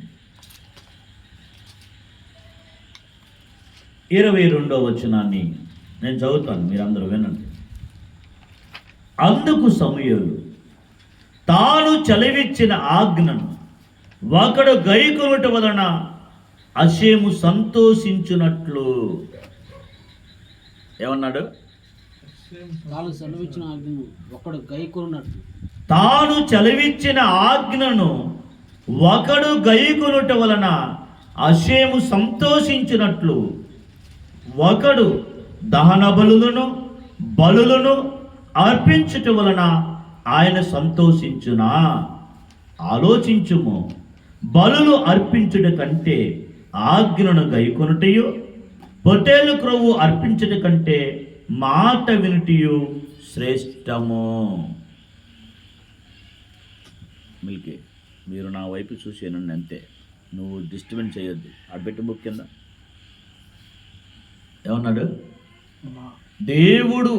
22వ వచనాన్ని నేను చదువుతాను, మీరందరూ వినండి. అందుకు సమూయేలు తాను చలివిచ్చిన ఆజ్ఞను ఒకడు గైకొనుట వలన అషేము సంతోషించున్నట్లు. ఏమన్నాడు? తాను చలివిచ్చిన ఆజ్ఞను ఒకడు గైకొనున్నట్లు. తాను చలివిచ్చిన ఆజ్ఞను ఒకడు గైకొనుట వలన అషేము సంతోషించినట్లు ఒకడు దహన బలులను అర్పించుట వలన ఆయన సంతోషించునా? ఆలోచించుము. బలులు అర్పించుట కంటే ఆజ్ఞను గైకొనుటయు, పొట్టేలు క్రొవ్వు అర్పించుట కంటే మాట వినుటయు శ్రేష్టము. మిల్కి, మీరు నా వైపు చూసేనండి అంతే, నువ్వు డిస్టర్బెన్స్ చేయొద్దు. ఆ బెట్టు బుక్ కింద ఏమన్నాడు? దేవుడు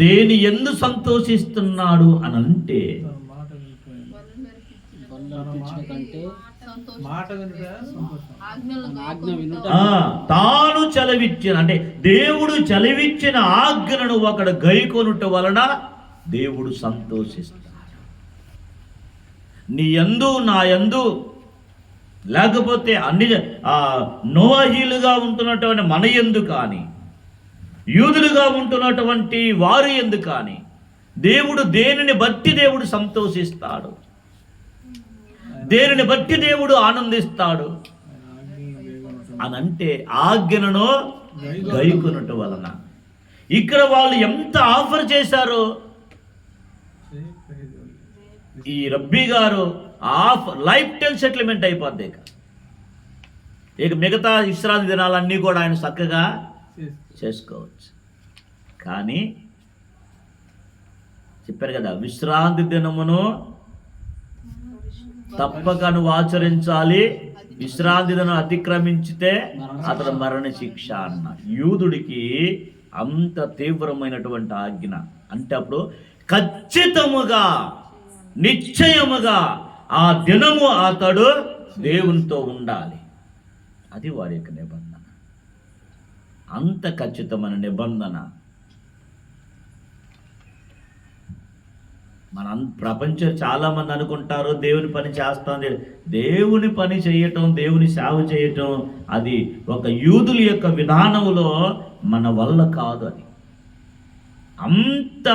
దేని ఎందు సంతోషిస్తున్నాడు అని అంటే, తాను చలవిచ్చిన, అంటే దేవుడు చలవిచ్చిన ఆజ్ఞను ఒకడు గైకొనుట వలన దేవుడు సంతోషిస్తాడు. నీ యందు నా యందు, లేకపోతే అన్ని నోవాహీలుగా ఉంటున్నటువంటి మన యందు కానీ, యూదులుగా ఉంటున్నటువంటి వారి యందు కానీ దేవుడు దేనిని బట్టి దేవుడు సంతోషిస్తాడు, దేనిని బట్టి దేవుడు ఆనందిస్తాడు అనంటే ఆజ్ఞను గైకొనుట వలన. ఇక్కడ వాళ్ళు ఎంత ఆఫర్ చేశారో ఈ రబ్బీ గారు, లైఫ్ టైం సెటిల్మెంట్ అయిపోద్ది. ఇక మిగతా విశ్రాంతి దినాలన్నీ కూడా ఆయన చక్కగా చేసుకోవచ్చు. కానీ చెప్పారు కదా, విశ్రాంతి దినమును తప్పక నువ్వు ఆచరించాలి, విశ్రాంతి దినం అతిక్రమించితే అతను మరణ శిక్ష అన్న. యూదుడికి అంత తీవ్రమైనటువంటి ఆజ్ఞ అంటే అప్పుడు ఖచ్చితముగా నిశ్చయముగా ఆ దినము అతడు దేవునితో ఉండాలి. అది వారి యొక్క నిబంధన, అంత ఖచ్చితమైన నిబంధన. మన ప్రపంచం చాలామంది అనుకుంటారు దేవుని పని చేస్తాం. దేవుని పని చేయటం, దేవుని సేవ చేయటం అది ఒక యూదుల యొక్క విధానంలో మన వల్ల కాదు. అది అంత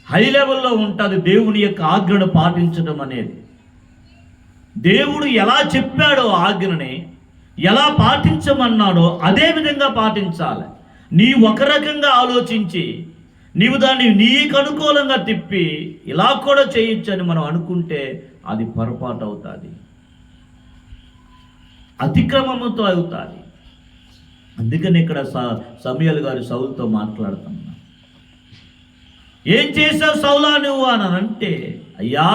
హై లెవెల్లో ఉంటుంది దేవుని యొక్క ఆజ్ఞను పాటించడం అనేది. దేవుడు ఎలా చెప్పాడో ఆజ్ఞని, ఎలా పాటించమన్నాడో అదే విధంగా పాటించాలి. నీ ఒక రకంగా ఆలోచించి నీవు దాన్ని నీకు అనుకూలంగా తిప్పి ఇలా కూడా చేయొచ్చని మనం అనుకుంటే అది పొరపాటు అవుతుంది, అతిక్రమముతో అవుతుంది. అందుకని ఇక్కడ సమూయేలు గారు సౌలుతో మాట్లాడుతున్నా, ఏం చేశావు సౌలా నువ్వు అని అంటే, అయ్యా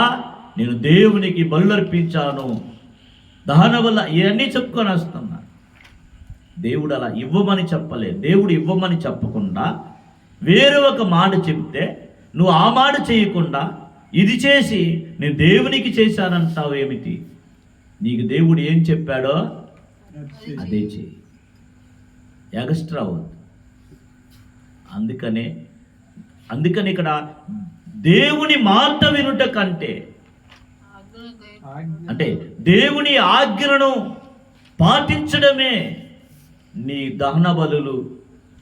నేను దేవునికి బలులు అర్పించాను, దహన వల్ల ఇవన్నీ చెప్పుకొని వస్తున్నా. దేవుడు అలా ఇవ్వమని చెప్పలేదు. దేవుడు ఇవ్వమని చెప్పకుండా వేరే ఒక మాట చెప్తే నువ్వు ఆ మాట చేయకుండా ఇది చేసి నేను దేవునికి చేశానంటావు ఏమిటి? నీకు దేవుడు ఏం చెప్పాడో అదే చేయి, ఎగస్ట్రా అవద్దు. అందుకని ఇక్కడ దేవుని మాట వినుట కంటే, అంటే దేవుని ఆజ్ఞను పాటించడమే నీ దహన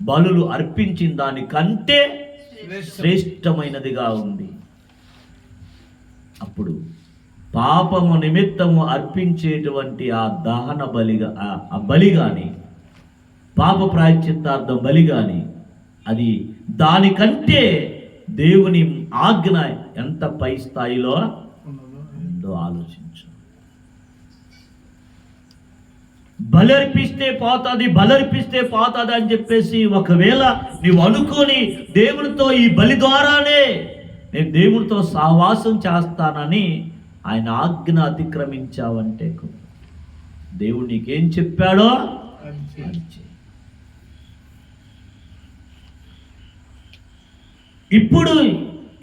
బలులు అర్పించిన దానికంటే శ్రేష్టమైనదిగా ఉంది. అప్పుడు పాపము నిమిత్తము అర్పించేటువంటి ఆ దహన బలి కానీ, పాప ప్రాయశ్చిత్తార్థం బలి కానీ, అది దానికంటే దేవుని ఆజ్ఞ ఎంత పై స్థాయిలో ఉందో ఆలోచించు. బలర్పిస్తే పోతుంది అని చెప్పేసి ఒకవేళ నీవు అనుకొని దేవునితో ఈ బలి ద్వారానే నేను దేవునితో సహవాసం చేస్తానని ఆయన ఆజ్ఞ అతిక్రమించావంటే దేవుడు నీకేం చెప్పాడో ఇప్పుడు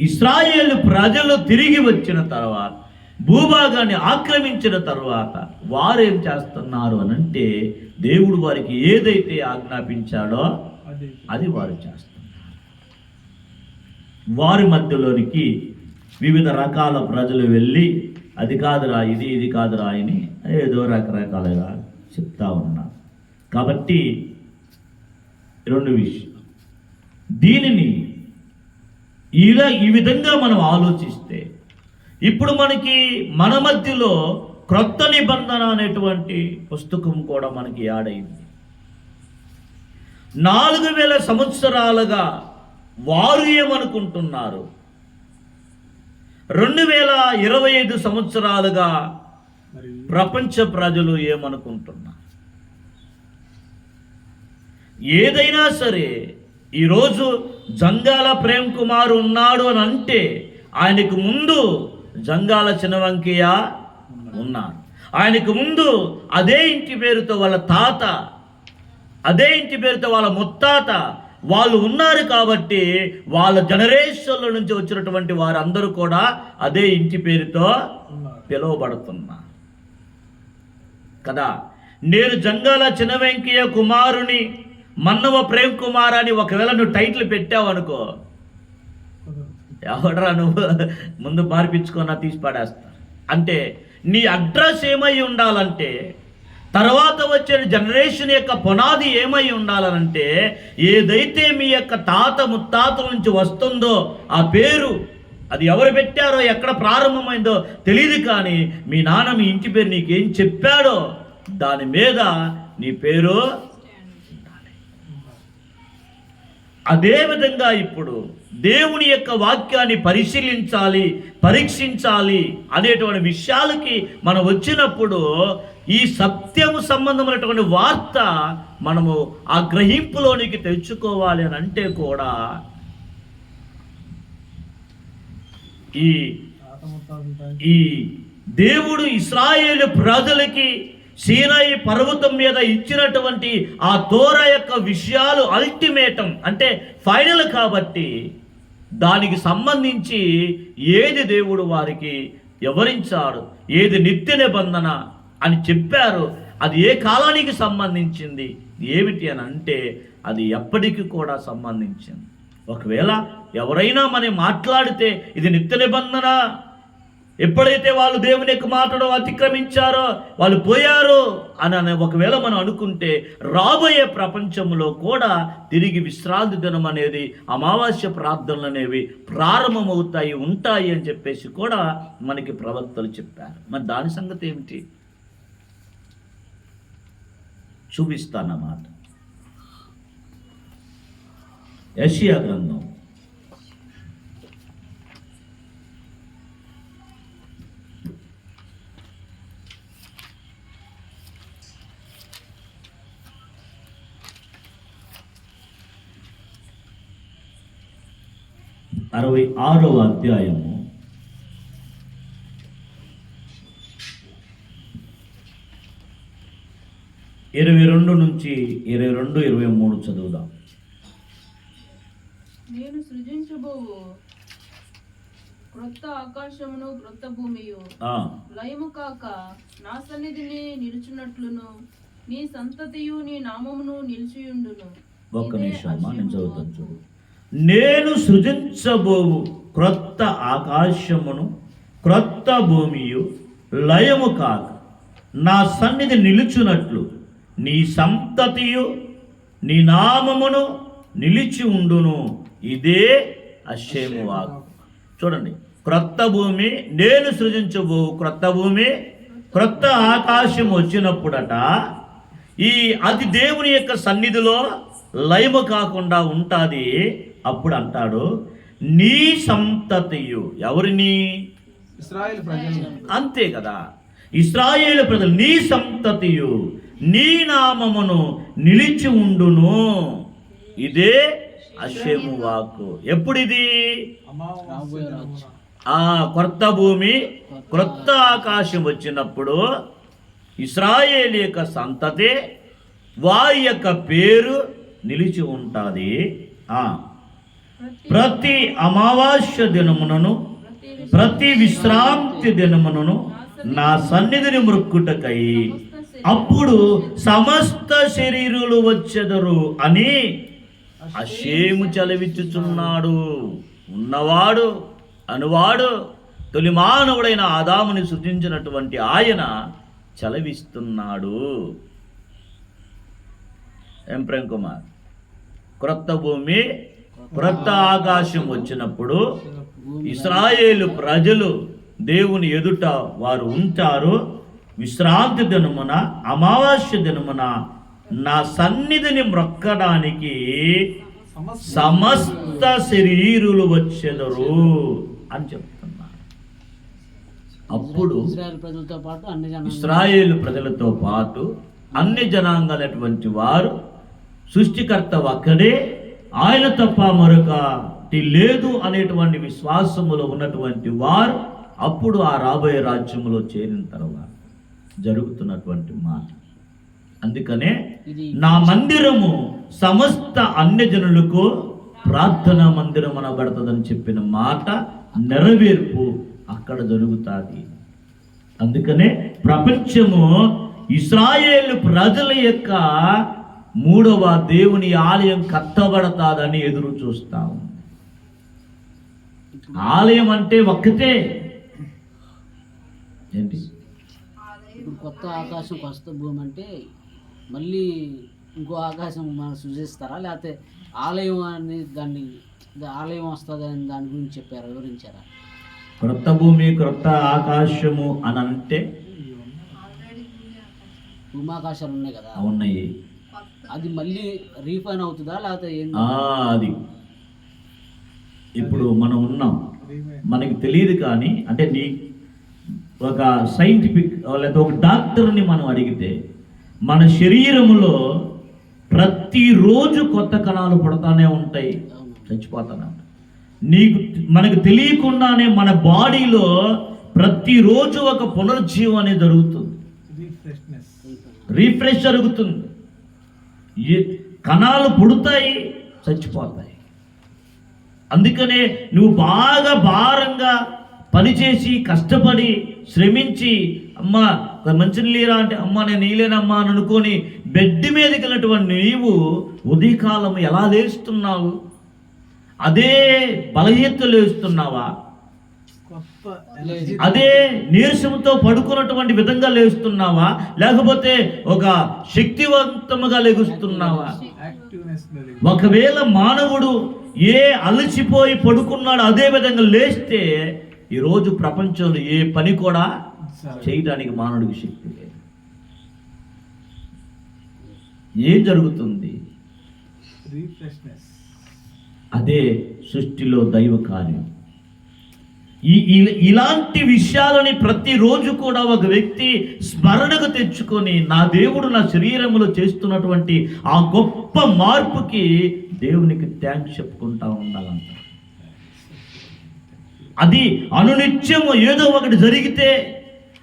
ఇశ్రాయేలు ప్రజలు తిరిగి వచ్చిన తర్వాత, భూభాగాన్ని ఆక్రమించిన తర్వాత వారేం చేస్తున్నారు అని అంటే, దేవుడు వారికి ఏదైతే ఆజ్ఞాపించాడో అది వారు చేస్తున్నారు. వారి మధ్యలోనికి వివిధ రకాల ప్రజలు వెళ్ళి అది కాదురా ఇది కాదురా అని ఏదో రకరకాలుగా చెప్తా ఉన్నారు. కాబట్టి రెండు విషయం, దీనిని ఈ విధంగా మనం ఆలోచిస్తే ఇప్పుడు మనకి మన మధ్యలో క్రొత్త నిబంధన అనేటువంటి పుస్తకం కూడా మనకి యాడ్ అయింది. 4000 సంవత్సరాలుగా వారు ఏమనుకుంటున్నారు, 2025 సంవత్సరాలుగా ప్రపంచ ప్రజలు ఏమనుకుంటున్నారు. ఏదైనా సరే ఈరోజు జంగాల ప్రేమ్ కుమార్ ఉన్నాడు అని అంటే ఆయనకు ముందు జంగాల చినవంకయ్య ఉన్నారు. ఆయనకు ముందు అదే ఇంటి పేరుతో వాళ్ళ తాత, అదే ఇంటి పేరుతో వాళ్ళ ముత్తాత వాళ్ళు ఉన్నారు. కాబట్టి వాళ్ళ జనరేషన్ల నుంచి వచ్చినటువంటి వారందరూ కూడా అదే ఇంటి పేరుతో పిలువబడుతున్నారు కదా. నేను జంగాల చినవెంకయ్య కుమారుని మన్నవ ప్రేమ్ కుమార్ అని ఒకవేళ నువ్వు టైటిల్ పెట్టావు అనుకో, ఎవడరా నువ్వు, ముందు మార్పించుకున్నా తీసి పడేస్తా. అంటే నీ అడ్రస్ ఏమై ఉండాలంటే, తర్వాత వచ్చే జనరేషన్ యొక్క పునాది ఏమై ఉండాలనంటే, ఏదైతే మీ యొక్క తాత ముత్తాతల నుంచి వస్తుందో ఆ పేరు, అది ఎవరు పెట్టారో ఎక్కడ ప్రారంభమైందో తెలియదు, కానీ మీ నాన్న మీ ఇంటి పేరు నీకేం చెప్పాడో దాని మీద నీ పేరు ఉండాలి. అదేవిధంగా ఇప్పుడు దేవుని యొక్క వాక్యాన్ని పరిశీలించాలి, పరీక్షించాలి అనేటువంటి విషయాలకి మనం వచ్చినప్పుడు ఈ సత్యము సంబంధమైనటువంటి వార్త మనము ఆ గ్రహింపులోనికి తెచ్చుకోవాలి అని అంటే కూడా ఈ దేవుడు ఇశ్రాయేలు ప్రజలకి సీనాయి పర్వతం మీద ఇచ్చినటువంటి ఆ తోరా యొక్క విషయాలు అల్టిమేటం అంటే ఫైనల్ కాబట్టి దానికి సంబంధించి ఏది దేవుడు వారికి వివరించాడు, ఏది నిత్య నిబంధన అని చెప్పారు, అది ఏ కాలానికి సంబంధించింది ఏమిటి అని అంటే అది ఎప్పటికీ కూడా సంబంధించింది. ఒకవేళ ఎవరైనా మనం మాట్లాడితే ఇది నిత్య నిబంధన, ఎప్పుడైతే వాళ్ళు దేవుని యొక్క మాటను అతిక్రమించారో వాళ్ళు పోయారో అని ఒకవేళ మనం అనుకుంటే రాబోయే ప్రపంచంలో కూడా తిరిగి విశ్రాంతి దినం అనేది, అమావాస్య ప్రార్థనలు అనేవి ప్రారంభమవుతాయి, ఉంటాయి అని చెప్పేసి కూడా మనకి ప్రవక్తలు చెప్పారు. మరి దాని సంగతి ఏమిటి చూపిస్తానన్నమాట. యెషయా గ్రంథం 66వ అధ్యాయము 22 నుంచి 22-23 చదువుదాం. నేను సృజించబోవు క్రొత్త ఆకాశమును క్రొత్త భూమియు లయము కాక నా సన్నిధిని నిలుచున్నట్లును నీ సంతతియు నీ నామమును నిలిచియుండును. ఒక్క నిమిషం నేను చదువుతాను చూడు. నేను సృజించబోవు క్రొత్త ఆకాశమును క్రొత్త భూమియు లయము కాక నా సన్నిధి నిలుచున్నట్లు నీ సంతతియు నీ నామమును నిలిచి ఉండును. ఇదే అషేము వాక్కు. చూడండి, క్రొత్త భూమి, నేను సృజించబోవు క్రొత్త భూమి క్రొత్త ఆకాశం వచ్చినప్పుడట అది దేవుని యొక్క సన్నిధిలో లయము కాకుండా ఉంటుంది. అప్పుడు అంటాడు నీ సంతతియు, ఎవరిని? ఇశ్రాయేలు ప్రజలు. అంతే కదా, ఇశ్రాయేలు ప్రజలు. నీ సంతతియు నీ నామమును నిలిచి ఉండును. ఇదే అషేము వాక్కు. ఎప్పుడిది? క్రొత్త భూమి క్రొత్త ఆకాశం వచ్చినప్పుడు ఇశ్రాయేలు యొక్క సంతతి, వారి యొక్క పేరు నిలిచి ఉంటుంది. ప్రతి అమావాస్య దినమునను ప్రతి విశ్రాంతి దినమునను నా సన్నిధిని మృక్కుటకై అప్పుడు సమస్త శరీరులు వచ్చెదరు అని అషేము చలవిచ్చుచున్నాడు. ఉన్నవాడు అనువాడు తొలి మానవుడైన ఆదాముని సృజించినటువంటి ఆయన చలవిస్తున్నాడు. ఏం ప్రేమ్ కుమార్? క్రొత్త భూమి క్రొత్త ఆకాశం వచ్చినప్పుడు ఇశ్రాయేలు ప్రజలు దేవుని ఎదుట వారు ఉంటారు. విశ్రాంతి దినమున అమావాస్య దినమున నా సన్నిధిని మ్రొక్కడానికి సమస్త శరీరులు వచ్చెదరు అని చెప్తున్నారు. అప్పుడు ఇశ్రాయేలు ప్రజలతో పాటు అన్ని జనాంగాలటువంటి వారు, సృష్టికర్త ఒక్కడే, ఆయన తప్ప మరొకటి లేదు అనేటువంటి విశ్వాసములో ఉన్నటువంటి వారు అప్పుడు ఆ రాబోయే రాజ్యములో చేరిన తర్వాత జరుగుతున్నటువంటి మాట. అందుకనే నా మందిరము సమస్త అన్యజనులకు ప్రార్థనా మందిరం అనబడుతుందని చెప్పిన మాట నెరవేర్పు అక్కడ జరుగుతుంది. అందుకనే ప్రపంచము ఇశ్రాయేలు ప్రజల యొక్క 3వ దేవుని ఆలయం కట్టబడతాదని ఎదురు చూస్తాము. ఆలయం అంటే ఒక్కటే ఏంటి? ఇప్పుడు కొత్త ఆకాశం కొత్త భూమి అంటే మళ్ళీ ఇంకో ఆకాశం మనం సృజిస్తారా, లేకపోతే ఆలయం అని దాన్ని ఆలయం వస్తుంది అని దాని గురించి చెప్పారా, వివరించారా? క్రొత్త భూమి క్రొత్త ఆకాశము అని అంటే భూమాకాశాలు ఉన్నాయి కదా, ఉన్నాయి. అది మళ్ళీ రీఫైన్ అవుతుందా లేకపోతే ఏంది? అది ఇప్పుడు మనం ఉన్నాం, మనకి తెలియదు. కానీ అంటే నీ ఒక సైంటిఫిక్ లేదా ఒక డాక్టర్ని మనం అడిగితే మన శరీరములో ప్రతిరోజు కొత్త కణాలు పడతానే ఉంటాయి, చచ్చిపోతానే ఉంటాయి. మనకు తెలియకుండానే మన బాడీలో ప్రతిరోజు ఒక పునరుజ్జీవం అనేది జరుగుతుంది, రీఫ్రెష్ జరుగుతుంది. కణాలు పుడతాయి, చచ్చిపోతాయి. అందుకనే నువ్వు బాగా భారంగా పనిచేసి కష్టపడి శ్రమించి అమ్మ మంచినీళ్ళరా అంటే అమ్మ నేను నీళ్ళేనమ్మా అని అనుకొని బెడ్ మీదకి వెళ్ళినటువంటి నీవు ఉదయకాలం ఎలా లేస్తున్నావు? అదే బలహీనత లేస్తున్నావా? అదే నీరసంతో పడుకున్నటువంటి విధంగా లేస్తున్నావా, లేకపోతే ఒక శక్తివంతముగా లెగుస్తున్నావా? ఒకవేళ మానవుడు ఏ అలసిపోయి పడుకున్నాడు అదే విధంగా లేస్తే ఈరోజు ప్రపంచంలో ఏ పని కూడా చేయడానికి మానవుడికి శక్తి లేదు. ఏం జరుగుతుంది? అదే సృష్టిలో దైవ కార్యం. ఇలాంటి విషయాలని ప్రతిరోజు కూడా ఒక వ్యక్తి స్మరణకు తెచ్చుకొని నా దేవుడు నా శరీరంలో చేస్తున్నటువంటి ఆ గొప్ప మార్పుకి దేవునికి థ్యాంక్స్ చెప్పుకుంటా ఉండాలంట. అది అనునిత్యము ఏదో ఒకటి జరిగితే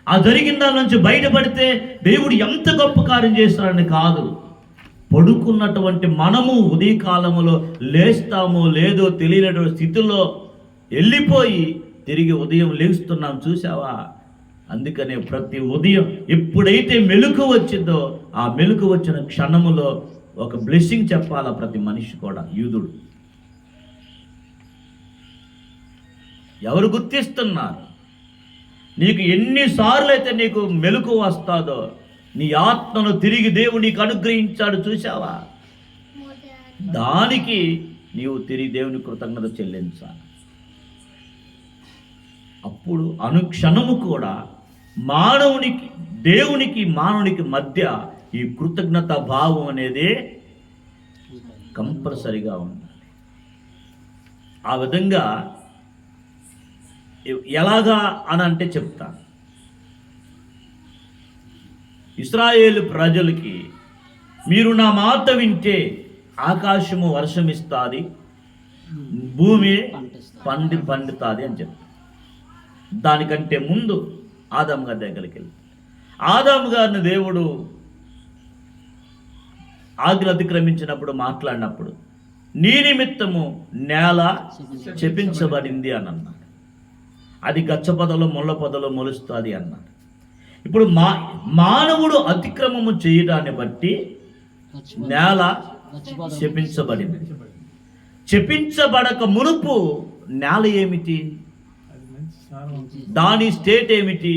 ఆ జరిగిన దాని నుంచి బయటపడితే దేవుడు ఎంత గొప్ప కార్యం చేస్తాడని కాదు. పడుకున్నటువంటి మనము ఉదయకాలములో లేస్తామో లేదో తెలియనటువంటి స్థితిలో వెళ్ళిపోయి తిరిగి ఉదయం లేస్తున్నాం, చూసావా? అందుకనే ప్రతి ఉదయం ఎప్పుడైతే మెలుకు వచ్చిందో ఆ మెలుకు వచ్చిన క్షణములో ఒక బ్లెస్సింగ్ చెప్పాలా ప్రతి మనిషి కూడా. యూదుడు ఎవరు గుర్తిస్తున్నారు? నీకు ఎన్నిసార్లు అయితే నీకు మెలుకు వస్తాదో నీ ఆత్మను తిరిగి దేవుడు నీకు అనుగ్రహించాడు, చూసావా? దానికి నీవు తిరిగి దేవుని కృతజ్ఞత చెల్లించాలి. అప్పుడు అనుక్షణము కూడా మానవునికి దేవునికి మానవునికి మధ్య ఈ కృతజ్ఞత భావం అనేది కంపల్సరిగా ఉండాలి. ఆ విధంగా ఎలాగా అని అంటే చెప్తా. ఇశ్రాయేలు ప్రజలకి మీరు నా మాట వింటే ఆకాశము వర్షమిస్తుంది, భూమి పండుతుంది అని చెప్తా. దానికంటే ముందు ఆదాము గారి దగ్గరికి వెళ్ళి ఆదాము గారిని దేవుడు ఆజ్ఞ అతిక్రమించినప్పుడు మాట్లాడినప్పుడు నీ నిమిత్తము నేల శపించబడింది అని అన్నాడు. అది గచ్చ పొదలో ముళ్ళ పొదలో మొలుస్తుంది అన్నాడు. ఇప్పుడు మానవుడు అతిక్రమము చేయడాన్ని బట్టి నేల శపించబడింది. శపించబడక మునుపు నేల ఏమిటి? దాని స్టేట్ ఏమిటి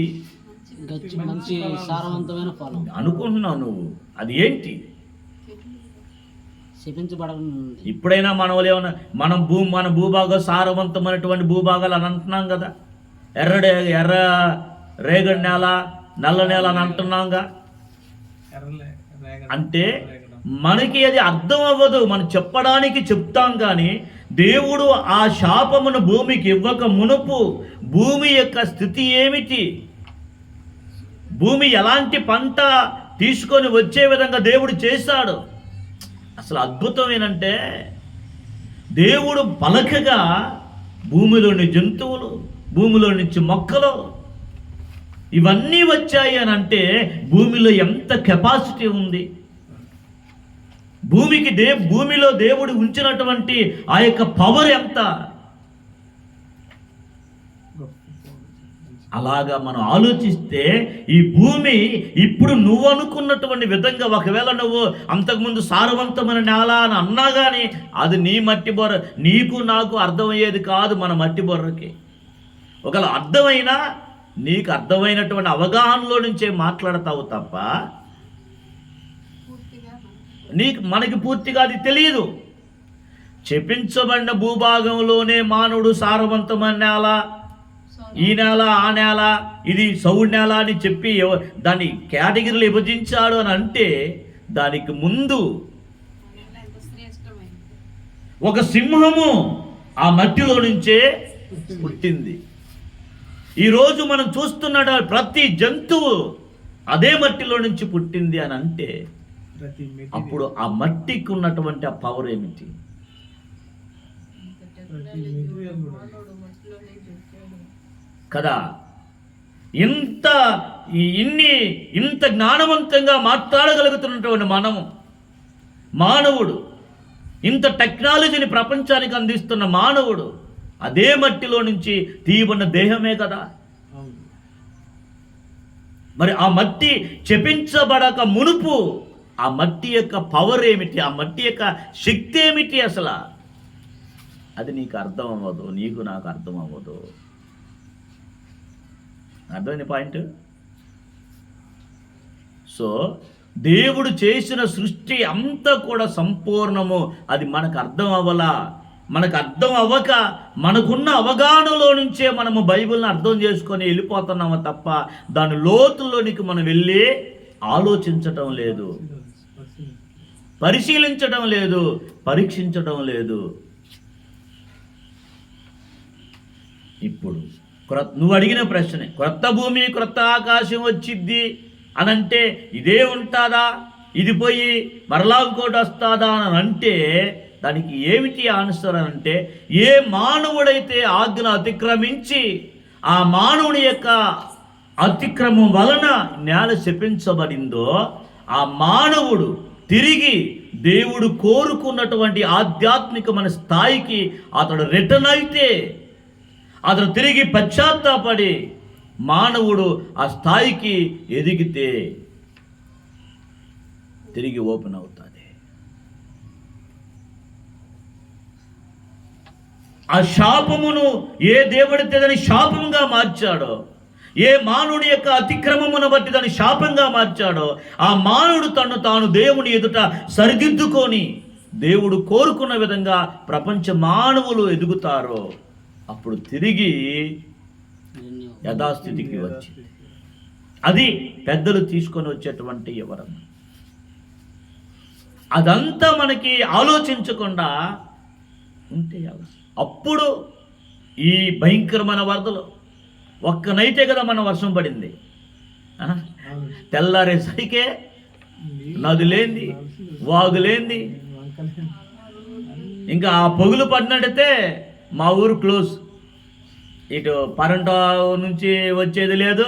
మంచి సారవంతమైన ఫలం అనుకుంటున్నావు నువ్వు. అది ఏంటి? ఇప్పుడైనా ఏమన్నా మన భూభాగం సారవంతమైనటువంటి భూభాగాలు అని అంటున్నాం కదా. ఎర్ర రేగడి నేల, నల్ల నేల అని అంటున్నాంగా. అంటే మనకి అది అర్థం అవ్వదు, మనం చెప్పడానికి చెప్తాం. కానీ దేవుడు ఆ శాపమును భూమికి ఇవ్వక మునుపు భూమి యొక్క స్థితి ఏమిటి, భూమి ఎలాంటి పంట తీసుకొని వచ్చే విధంగా దేవుడు చేశాడు. అసలు అద్భుతం ఏంటంటే దేవుడు పలకగా భూమిలోని జంతువులు, భూమిలో నుంచి మొక్కలు ఇవన్నీ వచ్చాయి అని అంటే భూమిలో ఎంత కెపాసిటీ ఉంది. భూమిలో దేవుడు ఉంచినటువంటి ఆ యొక్క పవర్ ఎంత. అలాగా మనం ఆలోచిస్తే ఈ భూమి ఇప్పుడు నువ్వు అనుకున్నటువంటి విధంగా, ఒకవేళ నువ్వు అంతకుముందు సారవంతమైన నేల అని అన్నా కానీ అది నీ మట్టి బొర్ర, నీకు నాకు అర్థమయ్యేది కాదు మన మట్టి బొర్రకి. ఒకవేళ అర్థమైనా నీకు అర్థమైనటువంటి అవగాహనలో నుంచే మాట్లాడతావు తప్ప మనకి పూర్తిగా అది తెలియదు. చెప్పించబడిన భూభాగంలోనే మానవుడు సారవంతమైన నేల, ఈ నేల ఆ నేల, ఇది సౌడు నేల అని చెప్పి దాని కేటగిరీలు విభజించాడు అని అంటే దానికి ముందు ఒక సింహము ఆ మట్టిలో నుంచే పుట్టింది. ఈరోజు మనం చూస్తున్న ప్రతి జంతువు అదే మట్టిలో నుంచి పుట్టింది అని అంటే అప్పుడు ఆ మట్టికి ఉన్నటువంటి ఆ పవర్ ఏమిటి? కదా. ఇంత జ్ఞానవంతంగా మాట్లాడగలుగుతున్నటువంటి మానవుడు, ఇంత టెక్నాలజీని ప్రపంచానికి అందిస్తున్న మానవుడు అదే మట్టిలో నుంచి తీయబడిన దేహమే కదా. మరి ఆ మట్టి చెప్పించబడక మునుపు ఆ మట్టి యొక్క పవర్ ఏమిటి, ఆ మట్టి యొక్క శక్తి ఏమిటి అసలు అది నీకు అర్థం అవ్వదు, నీకు నాకు అర్థం అవ్వదు. అర్థమైంది పాయింట్? సో దేవుడు చేసిన సృష్టి అంతా కూడా సంపూర్ణము, అది మనకు అర్థం అవ్వలా. మనకు అర్థం అవ్వక మనకున్న అవగాహనలో నుంచే మనము బైబిల్ని అర్థం చేసుకొని వెళ్ళిపోతున్నాము తప్ప దాని లోతుల్లోనికి మనం వెళ్ళి ఆలోచించటం లేదు, పరిశీలించడం లేదు, పరీక్షించడం లేదు. ఇప్పుడు నువ్వు అడిగిన ప్రశ్నే, క్రొత్త భూమి క్రొత్త ఆకాశం వచ్చిద్ది అనంటే ఇదే ఉంటుందా, ఇది పోయి మరలా ఇంకోటి వస్తుందా అని అంటే దానికి ఏమిటి ఆన్సర్ అని అంటే, ఏ మానవుడైతే ఆజ్ఞను అతిక్రమించి ఆ మానవుని యొక్క అతిక్రమం వలన నేల శపించబడిందో ఆ మానవుడు తిరిగి దేవుడు కోరుకున్నటువంటి ఆధ్యాత్మికమైన స్థాయికి అతడు రిటర్న్ అయితే, అతను తిరిగి పశ్చాత్తాపడి మానవుడు ఆ స్థాయికి ఎదిగితే తిరిగి ఓపెన్ అవుతుంది. ఆ శాపమును ఏ దేవుడితే దాన్ని శాపంగా మార్చాడో, ఏ మానవుడి యొక్క అతిక్రమమును బట్టి దాన్ని శాపంగా మార్చాడో ఆ మానవుడు తను తాను దేవుని ఎదుట సరిదిద్దుకొని దేవుడు కోరుకున్న విధంగా ప్రపంచ మానవులు ఎదుగుతారో అప్పుడు తిరిగి యథాస్థితికి వచ్చి అది పెద్దలు తీసుకొని వచ్చేటువంటి వివరణ. అదంతా మనకి ఆలోచించకుండా ఉంటే అప్పుడు ఈ భయంకరమైన వరదలు ఒక్క నైటే కదా మన వర్షం పడింది, తెల్లారేసరికే నదులేంది వాగులేంది, ఇంకా ఆ పొగులు పడినట్టయితే మా ఊరు క్లోజ్. ఇటు పరంట నుంచి వచ్చేది లేదు,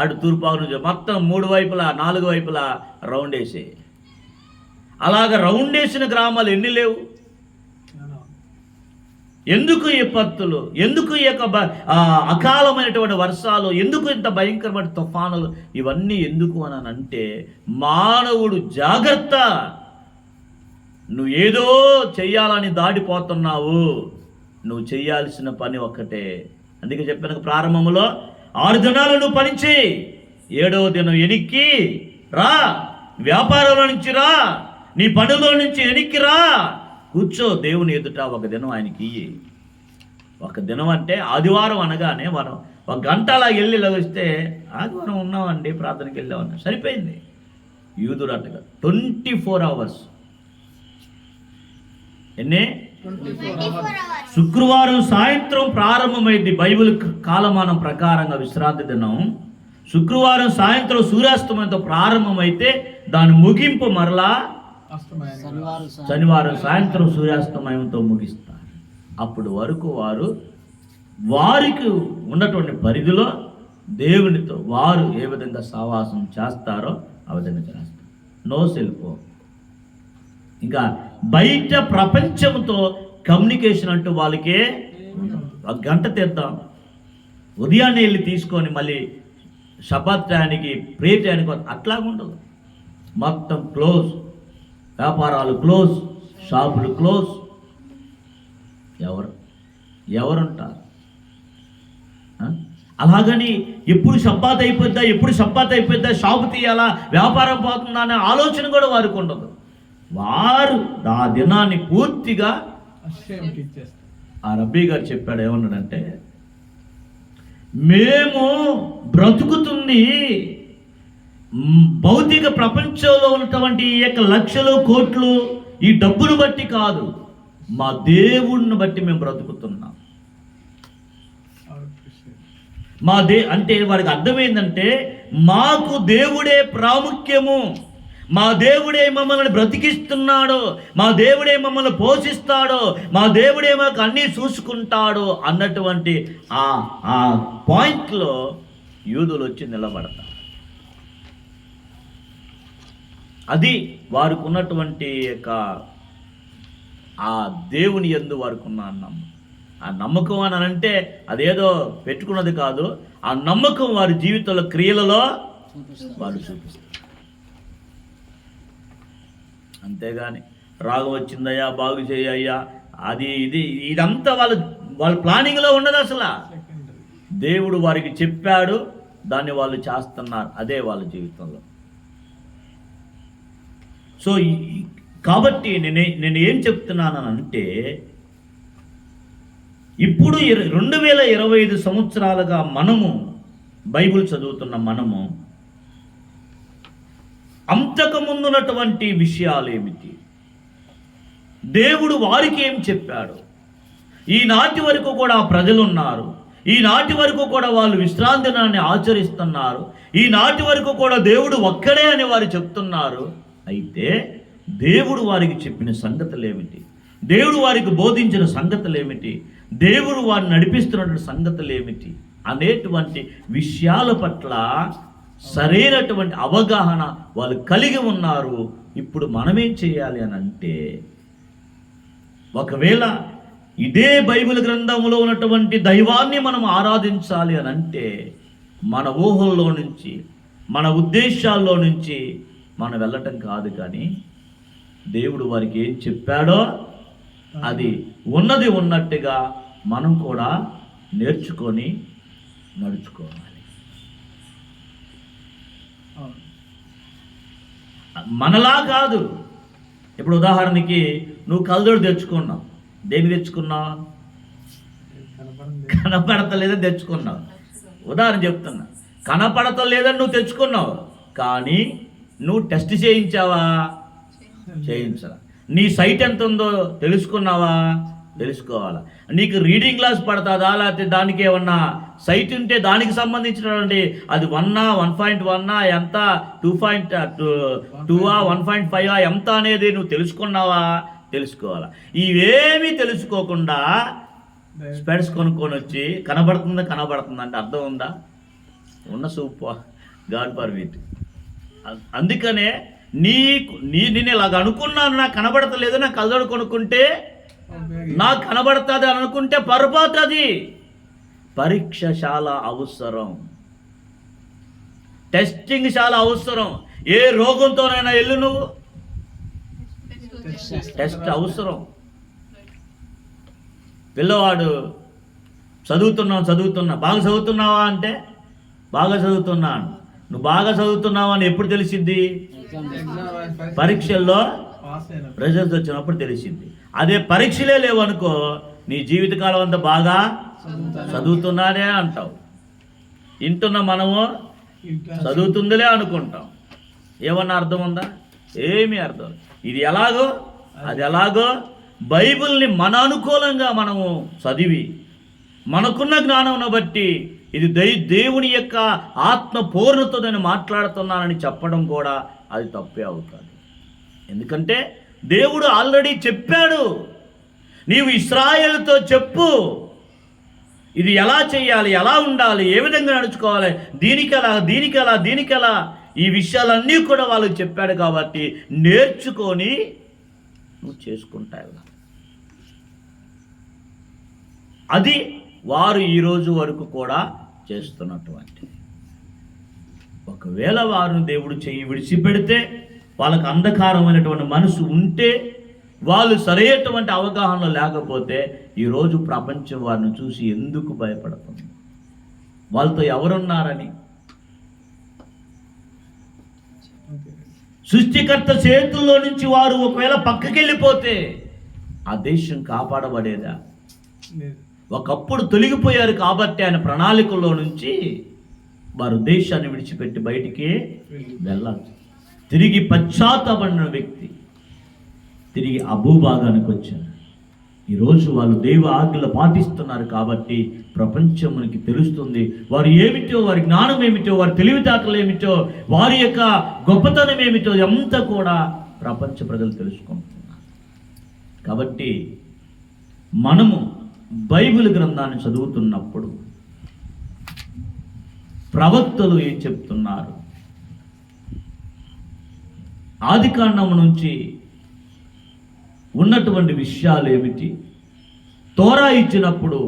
అటు తూర్పాకు నుంచి మొత్తం 3 వైపులా 4 వైపులా రౌండ్ వేసి, అలాగ రౌండ్ వేసిన గ్రామాలు ఎన్ని లేవు? ఎందుకు ఈ విపత్తులు, ఎందుకు ఈ యొక్క అకాలమైనటువంటి వర్షాలు, ఎందుకు ఇంత భయంకరమైన తుఫానులు, ఇవన్నీ ఎందుకు అని అంటే మానవుడు జాగ్రత్త, నువ్వు ఏదో చెయ్యాలని దాడిపోతున్నావు, నువ్వు చెయ్యాల్సిన పని ఒక్కటే. అందుకే చెప్పాను ప్రారంభంలో 6 దినాలు నువ్వు పని చేయి, 7వ దినం ఎనిక్కి రా, వ్యాపారంలో నుంచి రా, నీ పనిలో నుంచి ఎనిక్కి రా, కూర్చో దేవుని ఎదుట. ఒక దినం ఆయనకి ఇయ్యి. ఒక దినం అంటే ఆదివారం అనగానే మనం 1 గంట అలా వెళ్ళి వస్తే ఆదివారం ఉన్నామండి ప్రార్థనకి వెళ్ళామన్నా సరిపోయింది. యూదుడు అట్టగా 24 అవర్స్. ఎన్ని? శుక్రవారం సాయంత్రం ప్రారంభమైంది బైబిల్ కాలమానం ప్రకారంగా విశ్రాంతి దినం. శుక్రవారం సాయంత్రం సూర్యాస్తమయంతో ప్రారంభమైతే దాని ముగింపు మరలా శనివారం సాయంత్రం సూర్యాస్తమయంతో ముగిస్తారు. అప్పుడు వరకు వారికి ఉన్నటువంటి పరిధిలో దేవునితో వారు ఏ విధంగా సహవాసం చేస్తారో ఆ విధంగా చేస్తారు. నో సెల్ ఫోన్, ఇంకా బయట ప్రపంచంతో కమ్యూనికేషన్ అంటూ వాళ్ళకే 1 గంట తీద్దాం, ఉదయాన్నే వెళ్ళి తీసుకొని మళ్ళీ షబాత్ టయానికి ప్రేయర్ టయానికి అట్లాగా ఉండదు. మొత్తం క్లోజ్, వ్యాపారాలు క్లోజ్, షాపులు క్లోజ్. ఎవరుంటారు? అలాగని ఎప్పుడు షబ్బాత్ అయిపోద్దా, షాపు తీయాలా, వ్యాపారం పోతుందా అనే ఆలోచన కూడా వారికి ఉండదు. వారు ఆ దినాన్ని పూర్తిగా ఆ రబ్బీ గారు చెప్పాడు, ఏమన్నాడంటే, మేము బ్రతుకుతుంది భౌతిక ప్రపంచంలో ఉన్నటువంటి ఈ యొక్క లక్షలు కోట్లు ఈ డబ్బును బట్టి కాదు, మా దేవుణ్ణి బట్టి మేము బ్రతుకుతున్నాం. అంటే వారికి అర్థమైందంటే మాకు దేవుడే ప్రాముఖ్యము, మా దేవుడే మమ్మల్ని బ్రతికిస్తున్నాడు, మా దేవుడే మమ్మల్ని పోషిస్తాడు, మా దేవుడే మాకు అన్నీ చూసుకుంటాడు అన్నటువంటి ఆ పాయింట్లో యూదులు వచ్చి నిలబడతారు. అది వారికి ఉన్నటువంటి యొక్క ఆ దేవుని యందు వారికి ఉన్న నమ్మకం. ఆ నమ్మకం అని అంటే అదేదో పెట్టుకున్నది కాదు, ఆ నమ్మకం వారి జీవితంలో క్రియలలో వారు చూపిస్తారు. అంతేగాని రాగం వచ్చిందయ్యా, బాగు చేయయ్యా, అది ఇది ఇదంతా వాళ్ళ ప్లానింగ్లో ఉండదు. అసలు దేవుడు వారికి చెప్పాడు, దాన్ని వాళ్ళు చేస్తున్నారు, అదే వాళ్ళ జీవితంలో. సో కాబట్టి నేను ఏం చెప్తున్నానంటే, ఇప్పుడు 2025 సంవత్సరాలుగా మనము బైబిల్ చదువుతున్న మనము అంతకుముందున్నటువంటి విషయాలు ఏమిటి, దేవుడు వారికి ఏం చెప్పాడు, ఈనాటి వరకు కూడా ప్రజలు ఉన్నారు, ఈనాటి వరకు కూడా వాళ్ళు విశ్రాంతి దినాన్ని ఆచరిస్తున్నారు, ఈనాటి వరకు కూడా దేవుడు ఒక్కడే అని వారు చెప్తున్నారు. అయితే దేవుడు వారికి చెప్పిన సంగతులు ఏమిటి, దేవుడు వారికి బోధించిన సంగతులు ఏమిటి, దేవుడు వారిని నడిపిస్తున్నటువంటి సంగతులు ఏమిటి అనేటువంటి విషయాల పట్ల సరైనటువంటి అవగాహన వాళ్ళు కలిగి ఉన్నారు. ఇప్పుడు మనమేం చేయాలి అని అంటే, ఒకవేళ ఇదే బైబిల్ గ్రంథంలో ఉన్నటువంటి దైవాన్ని మనం ఆరాధించాలి అని అంటే, మన ఊహల్లో నుంచి, మన ఉద్దేశాల్లో నుంచి మనం వెళ్ళటం కాదు, కానీ దేవుడు వారికి ఏం చెప్పాడో అది ఉన్నది ఉన్నట్టుగా మనం కూడా నేర్చుకొని నడుచుకోవాలి. మనలా కాదు. ఇప్పుడు ఉదాహరణకి నువ్వు కళ్ళజోడు తెచ్చుకున్నావు, దేనికి తెచ్చుకున్నావు? కనపడతలేదని తెచ్చుకున్నావు. ఉదాహరణ చెప్తున్నా, కనపడతలేదని నువ్వు తెచ్చుకున్నావు, కానీ నువ్వు టెస్ట్ చేయించావా? చేయించాలా. నీ సైట్ ఎంత ఉందో తెలుసుకున్నావా? తెలుసుకోవాలా. నీకు రీడింగ్ క్లాస్ పడుతుందా, లేకపోతే దానికి ఏమన్నా సైట్ ఉంటే దానికి సంబంధించినటువంటి అది 1 1.1 ఎంత, 2.2 1.5 ఎంత అనేది నువ్వు తెలుసుకున్నావా? తెలుసుకోవాలా. ఇవేమీ తెలుసుకోకుండా స్పెడ్స్ కొనుక్కొని వచ్చి కనబడుతుందా అంటే అర్థం ఉందా? ఉన్న సూపర్ గాడ్ ఫర్ వీట్. అందుకనే నేను ఇలాగ అనుకున్నాను, నాకు కనబడతలేదు, నాకు కళ్ళజోడు కొనుక్కుంటే నాకు కనబడుతుంది అని అనుకుంటే పొరపాటు. అది పరీక్ష చాలా అవసరం, టెస్టింగ్ చాలా అవసరం. ఏ రోగంతోనైనా వెళ్ళు, నువ్వు టెస్ట్ అవసరం. పిల్లవాడు చదువుతున్నా బాగా చదువుతున్నావా అంటే బాగా చదువుతున్నాను. నువ్వు బాగా చదువుతున్నావు అని ఎప్పుడు తెలిసింది? పరీక్షల్లో రిజల్ట్స్ వచ్చినప్పుడు తెలిసింది. అదే పరీక్షలే లేవనుకో, నీ జీవితకాలం అంతా బాగా చదువుతున్నానే అంటావు. వింటున్న మనము చదువుతుందిలే అనుకుంటాం. ఏమన్నా అర్థం ఉందా? ఏమీ అర్థం. ఇది ఎలాగో అది ఎలాగో బైబిల్ని మన అనుకూలంగా మనము చదివి మనకున్న జ్ఞానం బట్టి ఇది దేవుని యొక్క ఆత్మ పూర్ణతో నేను మాట్లాడుతున్నానని చెప్పడం కూడా అది తప్పే అవుతుంది. ఎందుకంటే దేవుడు ఆల్రెడీ చెప్పాడు. నీవు ఇశ్రాయేలుతో చెప్పు, ఇది ఎలా చేయాలి, ఎలా ఉండాలి, ఏ విధంగా నడుచుకోవాలి, దీనికెలా ఈ విషయాలన్నీ కూడా వాళ్ళకి చెప్పాడు. కాబట్టి నేర్చుకొని నువ్వు చేసుకుంటావు. అది వారు ఈరోజు వరకు కూడా చేస్తున్నటువంటిది. ఒకవేళ వారిని దేవుడు చెయ్యి విడిచిపెడితే, వాళ్ళకు అంధకారమైనటువంటి మనసు ఉంటే, వాళ్ళు సరైనటువంటి అవగాహన లేకపోతే, ఈరోజు ప్రపంచం వారిని చూసి ఎందుకు భయపడుతుంది? వాళ్ళతో ఎవరున్నారని. సృష్టికర్త చేతుల్లో నుంచి వారు ఒకవేళ పక్కకెళ్ళిపోతే ఆ దేశం కాపాడబడేదా? ఒకప్పుడు తొలగిపోయారు కాబట్టి ఆయన ప్రణాళికల్లో నుంచి వారు దేశాన్ని విడిచిపెట్టి బయటికి వెళ్ళాలి. తిరిగి పశ్చాత్తాపడిన వ్యక్తి తిరిగి ఆ భూభాగానికి వచ్చారు. ఈరోజు వాళ్ళు దైవ ఆజ్ఞలు పాటిస్తున్నారు కాబట్టి ప్రపంచమునికి తెలుస్తుంది వారు ఏమిటో, వారి జ్ఞానం ఏమిటో, వారి తెలివితేటలు ఏమిటో, వారి యొక్క గొప్పతనం ఏమిటో అంతా కూడా ప్రపంచ ప్రజలు తెలుసుకుంటున్నారు. కాబట్టి మనము బైబిల్ గ్రంథాన్ని చదువుతున్నప్పుడు ప్రవక్తలు ఏం చెప్తున్నారు, ఆదికాండము నుంచి ఉన్నటువంటి విషయాలు ఏమిటి, తోరా ఇచ్చినప్పుడు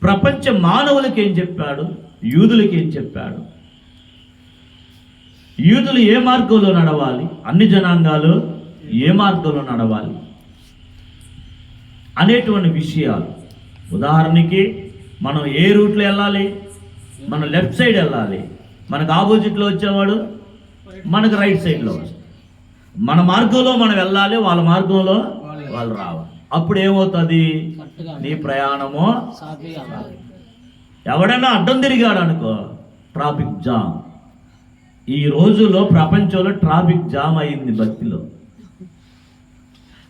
ప్రపంచ మానవులకి ఏం చెప్పాడు, యూదులకి ఏం చెప్పాడు, యూదులు ఏ మార్గంలో నడవాలి, అన్ని జనాంగాలు ఏ మార్గంలో నడవాలి అనేటువంటి విషయాలు. ఉదాహరణకి మనం ఏ రూట్లో వెళ్ళాలి, మనం లెఫ్ట్ సైడ్ వెళ్ళాలి, మనకు ఆపోజిట్లో వచ్చేవాడు మనకు రైట్ సైడ్లో వస్తాడు. మన మార్గంలో మనం వెళ్ళాలి, వాళ్ళ మార్గంలో వాళ్ళు రావాలి. అప్పుడు ఏమవుతుంది, నీ ప్రయాణము. ఎవడైనా అడ్డం తిరిగాడు అనుకో, ట్రాఫిక్ జామ్. ఈ రోజుల్లో ప్రపంచంలో ట్రాఫిక్ జామ్ అయింది భక్తిలో.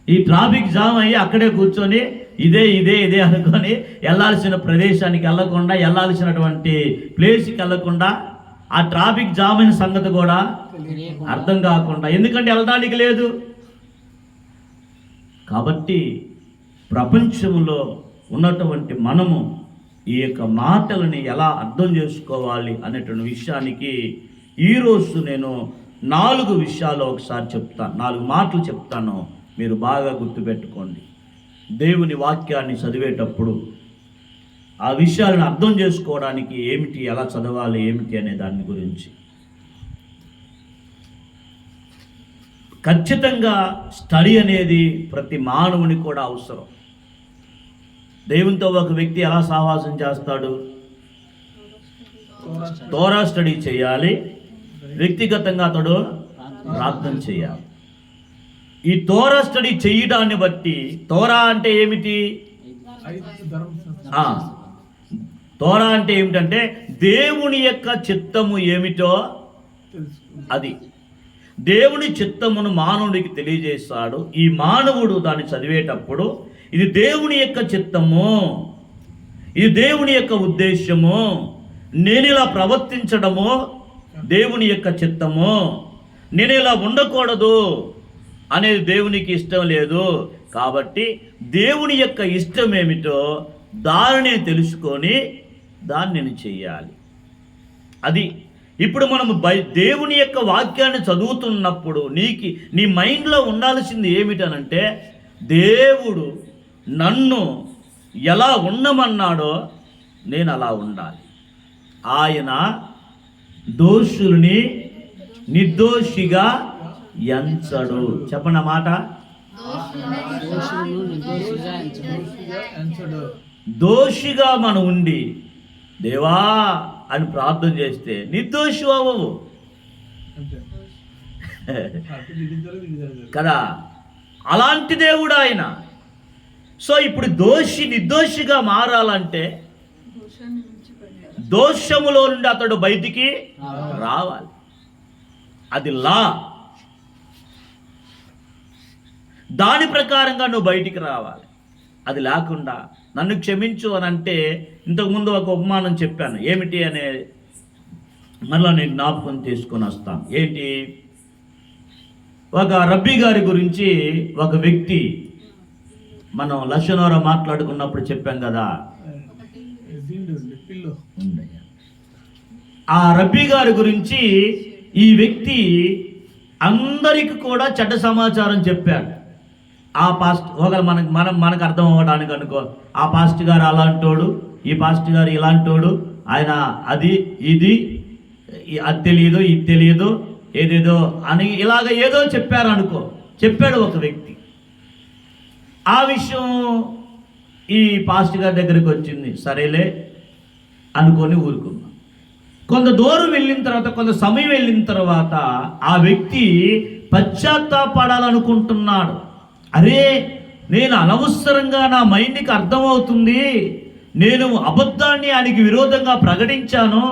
ఈ ట్రాఫిక్ జామ్ అయ్యి అక్కడే కూర్చొని ఇదే ఇదే ఇదే అనుకొని వెళ్ళాల్సిన ప్రదేశానికి వెళ్ళకుండా, వెళ్ళాల్సినటువంటి ప్లేస్కి వెళ్ళకుండా, ఆ ట్రాఫిక్ జామ్ అయిన సంగతి కూడా అర్థం కాకుండా, ఎందుకంటే వెళ్ళడానికి లేదు. కాబట్టి ప్రపంచంలో ఉన్నటువంటి మనము ఈ యొక్క మాటలని ఎలా అర్థం చేసుకోవాలి అనేటువంటి విషయానికి ఈరోజు నేను 4 విషయాలు ఒకసారి చెప్తాను, 4 మాటలు చెప్తాను. మీరు బాగా గుర్తుపెట్టుకోండి. దేవుని వాక్యాన్ని చదివేటప్పుడు ఆ విషయాలను అర్థం చేసుకోవడానికి ఏమిటి, ఎలా చదవాలి ఏమిటి అనే దాని గురించి ఖచ్చితంగా స్టడీ అనేది ప్రతి మానవుని కూడా అవసరం. దేవునితో ఒక వ్యక్తి ఎలా సహవాసం చేస్తాడు, తోరా స్టడీ చేయాలి, వ్యక్తిగతంగా అతడు ప్రార్థన చేయాలి. ఈ తోరా స్టడీ చేయడాన్ని బట్టి, తోరా అంటే ఏమిటి, తోరా అంటే ఏమిటంటే దేవుని యొక్క చిత్తము ఏమిటో అది దేవుని చిత్తమును మానవుడికి తెలియజేస్తాడు. ఈ మానవుడు దాన్ని చదివేటప్పుడు ఇది దేవుని యొక్క చిత్తము, ఇది దేవుని యొక్క ఉద్దేశము, నేను ఇలా ప్రవర్తించడము దేవుని యొక్క చిత్తము, నేను ఇలా ఉండకూడదు అనేది దేవునికి ఇష్టం లేదు. కాబట్టి దేవుని యొక్క ఇష్టం ఏమిటో దానిని తెలుసుకొని దాన్ని నేను చెయ్యాలి. అది ఇప్పుడు మనము దేవుని యొక్క వాక్యాన్ని చదువుతున్నప్పుడు నీ మైండ్లో ఉండాల్సింది ఏమిటనంటే, దేవుడు నన్ను ఎలా ఉండమన్నాడో నేను అలా ఉండాలి. ఆయన దోషుల్ని నిర్దోషిగా ఎంచడు. చెప్పండి మాట. దోషిగా మనం ఉండి దేవా అని ప్రార్థన చేస్తే నిర్దోషి అవ్వవు కదా. అలాంటి దేవుడు ఆయన. సో ఇప్పుడు నిర్దోషిగా మారాలంటే దోషములో నుండి అతడు బయటికి రావాలి. అది లా. దాని ప్రకారంగా నువ్వు బయటికి రావాలి. అది లేకుండా నన్ను క్షమించు అని అంటే, ఇంతకుముందు ఒక ఉపమానం చెప్పాను, ఏమిటి అనే మళ్ళీ నేను జ్ఞాపకం తీసుకొని వస్తాను. ఏంటి, ఒక రబ్బీ గారి గురించి ఒక వ్యక్తి మనం లక్షణోరా మాట్లాడుకున్నప్పుడు చెప్పాం కదా. ఆ రబ్బీ గారి గురించి ఈ వ్యక్తి అందరికి కూడా చెడ్డ సమాచారం చెప్పాడు. ఆ పాస్ట్ ఒకరు మనకు అర్థం అవ్వడానికి అనుకో, ఆ పాస్ట్ గారు అలాంటోడు, ఈ పాస్ట్ గారు ఇలాంటోడు, ఆయన అది ఇది అది తెలియదు ఇది తెలియదు ఏదేదో అని ఇలాగ ఏదో చెప్పాడు ఒక వ్యక్తి. ఆ విషయం ఈ పాస్టర్ గారి దగ్గరికి వచ్చింది. సరేలే అనుకొని ఊరుకున్నాం. కొంత దూరం వెళ్ళిన తర్వాత, కొంత సమయం వెళ్ళిన తర్వాత ఆ వ్యక్తి పశ్చాత్తాపడాలనుకుంటున్నాడు. అరే, నేను అనవసరంగా నా మైండ్కి అర్థమవుతుంది, నేను అబద్ధాన్ని ఆయనకి విరోధంగా ప్రకటించాను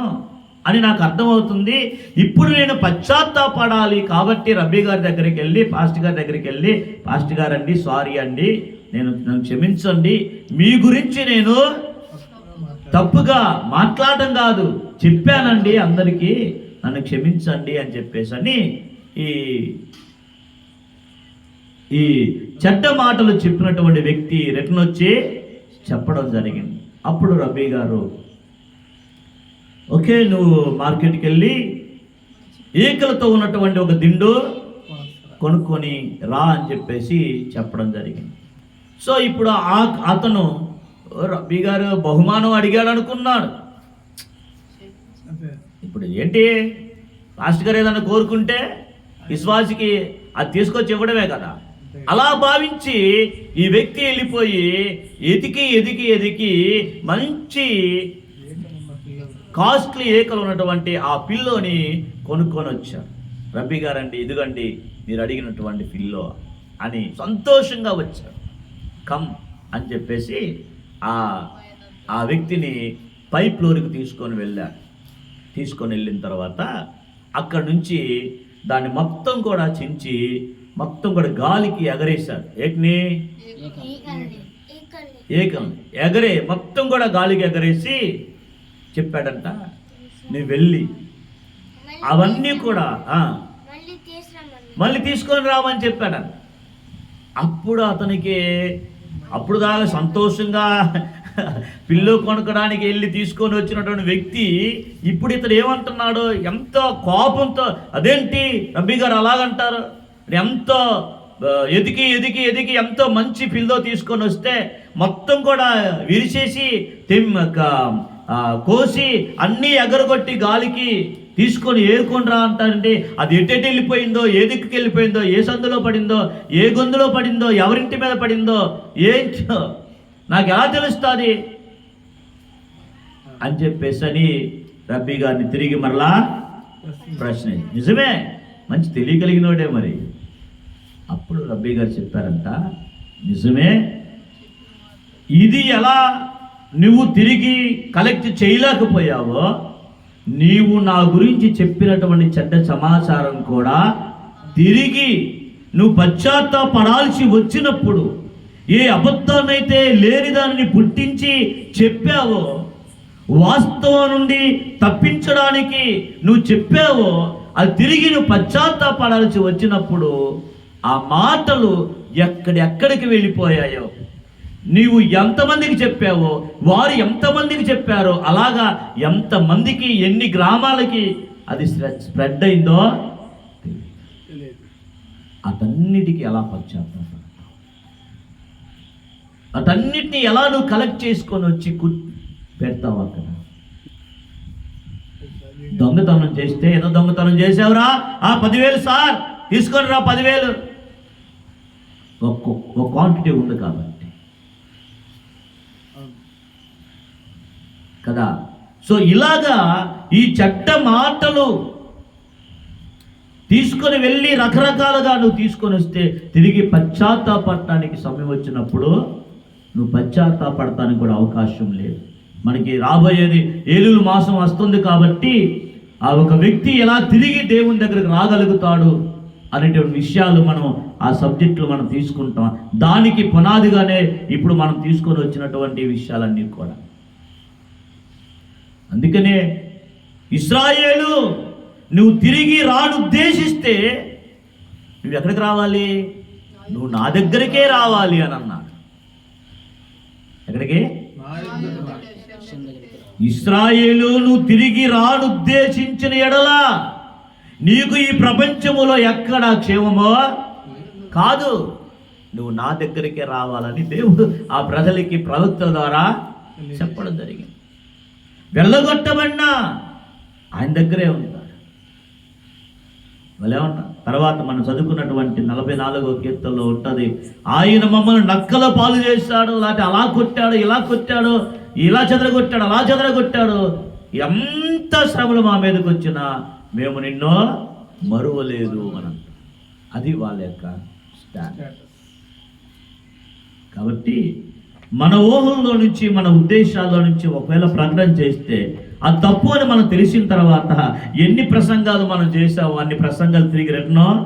అని నాకు అర్థమవుతుంది. ఇప్పుడు నేను పశ్చాత్తాపడాలి. కాబట్టి రబ్బీ గారి దగ్గరికి వెళ్ళి, పాస్టర్ గారి దగ్గరికి వెళ్ళి, పాస్టర్ గారు అండి, సారీ అండి, నన్ను క్షమించండి, మీ గురించి నేను తప్పుగా మాట్లాడడం కాదు, చెప్పానండి అందరికీ, నన్ను క్షమించండి అని చెప్పేసి అని ఈ చెడ్డ మాటలు చెప్పినటువంటి వ్యక్తి రిటర్న్ వచ్చి చెప్పడం జరిగింది. అప్పుడు రబ్బీ గారు, ఓకే, నువ్వు మార్కెట్కి వెళ్ళి ఈకలతో ఉన్నటువంటి ఒక దిండు కొనుక్కొని రా అని చెప్పేసి చెప్పడం జరిగింది. సో ఇప్పుడు అతను రబ్బీ గారు బహుమానం అడిగాడు అనుకున్నాడు. ఇప్పుడు ఏంటి, పాస్టర్ గారు ఏదైనా కోరుకుంటే విశ్వాసికి అది తీసుకొచ్చి ఇవ్వడమే కదా. అలా భావించి ఈ వ్యక్తి వెళ్ళిపోయి ఎదికి మంచి కాస్ట్లీ ఏకలు ఉన్నటువంటి ఆ పిల్లోని కొనుక్కొని వచ్చారు. రబ్బీ గారండి, ఇదిగండి మీరు అడిగినటువంటి పిల్లో అని సంతోషంగా వచ్చారు. కమ్ అని చెప్పేసి ఆ వ్యక్తిని పై ఫ్లోర్కి తీసుకొని వెళ్ళిన తర్వాత అక్కడ నుంచి దాన్ని మొత్తం కూడా చించి మొత్తం కూడా గాలికి ఎగరేశారు. ఏకం మొత్తం కూడా గాలికి ఎగరేసి చెప్పాడంట, నువ్వు వెళ్ళి అవన్నీ కూడా మళ్ళీ తీసుకొని రావని చెప్పాడంట. అప్పుడు అతనికి అప్పుడు దాకా సంతోషంగా పిల్లు కొనుక్కడానికి వెళ్ళి తీసుకొని వచ్చినటువంటి వ్యక్తి ఇప్పుడు ఇతడు ఏమంటున్నాడు, ఎంతో కోపంతో, అదేంటి రబ్బీ గారు అలాగంటారు, ఎంతో ఎదికి ఎంతో మంచి పిల్లో తీసుకొని వస్తే మొత్తం కూడా విరిచేసి కోసి అన్నీ ఎగరగొట్టి గాలికి తీసుకొని ఏరుకొని రా అంటారంటే అది ఎటెటు వెళ్ళిపోయిందో, ఏ దిక్కుకి వెళ్ళిపోయిందో, ఏ సందులో పడిందో, ఏ గొంతులో పడిందో, ఎవరింటి మీద పడిందో ఏంటో నాకు ఎలా తెలుస్తుంది అని చెప్పేసి రబ్బీ గారిని తిరిగి మరలా ప్రశ్న. నిజమే, మంచి తెలియగలిగినోడే మరి. అప్పుడు రబ్బీ గారు చెప్పారంట, నిజమే, ఇది ఎలా నువ్వు తిరిగి కలెక్ట్ చేయలేకపోయావో, నీవు నా గురించి చెప్పినటువంటి చెడ్డ సమాచారం కూడా తిరిగి నువ్వు పశ్చాత్తాపడాల్సి వచ్చినప్పుడు ఏ అబద్ధాన్నైతే లేని దానిని పుట్టించి చెప్పావో, వాస్తవం నుండి తప్పించడానికి నువ్వు చెప్పావో, అది తిరిగి నువ్వు పశ్చాత్తాపడాల్సి వచ్చినప్పుడు ఆ మాటలు ఎక్కడికి వెళ్ళిపోయాయో, నీవు ఎంతమందికి చెప్పావో, వారు ఎంతమందికి చెప్పారో, అలాగా ఎంతమందికి ఎన్ని గ్రామాలకి అది స్ప్రెడ్ అయిందో అతన్నిటికీ ఎలా పశ్చాత్తాపడతావు, అతన్నిటిని ఎలా నువ్వు కలెక్ట్ చేసుకొని వచ్చి పెడతావు. అక్కడ దొంగతనం చేస్తే, ఏదో దొంగతనం చేసావురా, 10,000 సార్ తీసుకొని రా, 10,000 ఒక క్వాంటిటీ ఉంది కాబట్టి కదా. సో ఇలాగా ఈ చెడ్డ మాటలు తీసుకొని వెళ్ళి రకరకాలుగా నువ్వు తీసుకొని వస్తే తిరిగి పశ్చాత్తాపడటానికి సమయం వచ్చినప్పుడు నువ్వు పశ్చాత్తాపడటానికి కూడా అవకాశం లేదు. మనకి రాబోయేది ఏలూరు మాసం వస్తుంది కాబట్టి ఆ ఒక వ్యక్తి ఎలా తిరిగి దేవుని దగ్గరకు రాగలుగుతాడు అనేటువంటి విషయాలు మనం ఆ సబ్జెక్టులు మనం తీసుకుంటాం. దానికి పునాదిగానే ఇప్పుడు మనం తీసుకొని వచ్చినటువంటి విషయాలన్నీ కూడా. అందుకనే ఇశ్రాయేలు నువ్వు తిరిగి రానుద్దేశిస్తే నువ్వు ఎక్కడికి రావాలి, నువ్వు నా దగ్గరికే రావాలి అని అన్నాడు. ఎక్కడికి? ఇశ్రాయేలు నువ్వు తిరిగి రానుద్దేశించిన ఎడలా నీకు ఈ ప్రపంచములో ఎక్కడ క్షేమమో కాదు, నువ్వు నా దగ్గరికే రావాలని దేవుడు ఆ ప్రజలకి ప్రవక్తల ద్వారా చెప్పడం జరిగింది. వెళ్ళగొట్టబడినా ఆయన దగ్గరే ఉంటాడు. వాళ్ళేమన్నా తర్వాత మనం చదువుకున్నటువంటి 44వ కీర్తనలో ఉంటుంది, ఆయన మమ్మల్ని నక్కల పాలు చేశాడు, లేకపోతే అలా కొట్టాడు, ఇలా కొట్టాడు, ఇలా చెదరగొట్టాడు, అలా చెదరగొట్టాడు, ఎంత శ్రమలు మా మీదకి వచ్చినా మేము నిన్నో మరువలేదు మనం. అది వాళ్ళ యొక్క స్టాండ్. కాబట్టి మన ఊహల్లో నుంచి, మన ఉద్దేశాల్లో నుంచి ఒకవేళ ప్రకటన చేస్తే అది తప్పు అని మనం తెలిసిన తర్వాత ఎన్ని ప్రసంగాలు మనం చేసామో అన్ని ప్రసంగాలు తిరిగి రిటర్న్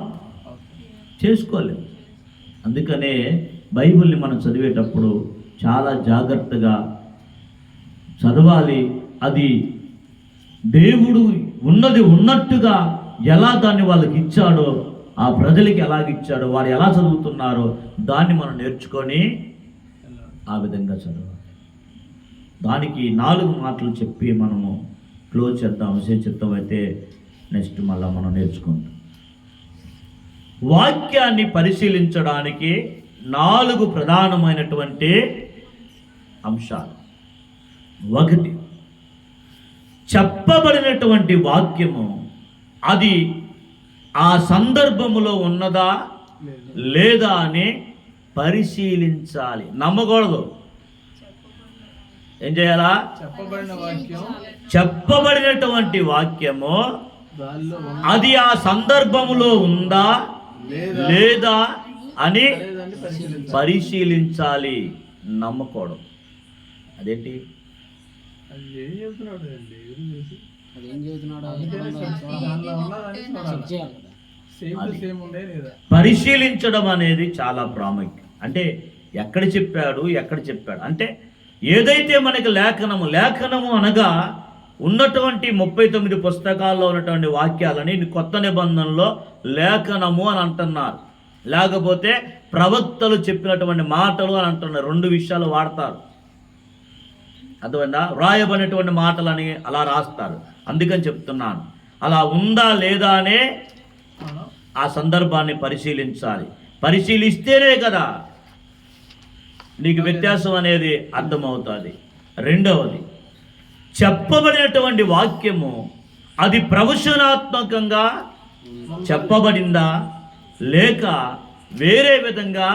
చేసుకోలేము. అందుకనే బైబిల్ని మనం చదివేటప్పుడు చాలా జాగ్రత్తగా చదవాలి. అది దేవుడు ఉన్నది ఉన్నట్టుగా ఎలా దాన్ని వాళ్ళకి ఇచ్చాడో, ఆ ప్రజలకి ఎలాగిచ్చాడో, వారు ఎలా చదువుతున్నారో దాన్ని మనం నేర్చుకొని ఆ విధంగా చదవాలి. దానికి 4 మాటలు చెప్పి మనము క్లోజ్ చేద్దాం. విషయం చెప్తామైతే నెక్స్ట్ మళ్ళీ మనం నేర్చుకుంటాం. వాక్యాన్ని పరిశీలించడానికి 4 ప్రధానమైనటువంటి అంశాలు. 1, చెప్పబడినటువంటి వాక్యము అది ఆ సందర్భములో ఉన్నదా లేదా అని పరిశీలించాలి. నమ్మకూడదు. ఏం చేయాలా? చెప్పబడినటువంటి వాక్యము అది ఆ సందర్భములో ఉందా లేదా అని పరిశీలించాలి. నమ్మకూడదు. అదేంటి? అదేం చెబుతున్నాడో పరిశీలించడం అనేది చాలా ప్రాముఖ్యం. అంటే ఎక్కడ చెప్పాడు అంటే ఏదైతే మనకి లేఖనము అనగా ఉన్నటువంటి 39 పుస్తకాల్లో ఉన్నటువంటి వాక్యాలని కొత్త నిబంధనలో లేఖనము అని అంటున్నారు. లేకపోతే ప్రవక్తలు చెప్పినటువంటి మాటలు అని అంటున్నారు. 2 విషయాలు వాడతారు. అర్థమైందా? వ్రాయబడినటువంటి మాటలని అలా రాస్తారు. అందుకని చెప్తున్నాను, అలా ఉందా లేదా అనే ఆ సందర్భాన్ని పరిశీలించాలి. పరిశీలిస్తేనే కదా నీకు వ్యత్యాసం అనేది అర్థమవుతుంది. 2వది, చెప్పబడినటువంటి వాక్యము అది ప్రవచనాత్మకంగా చెప్పబడిందా లేక వేరే విధంగా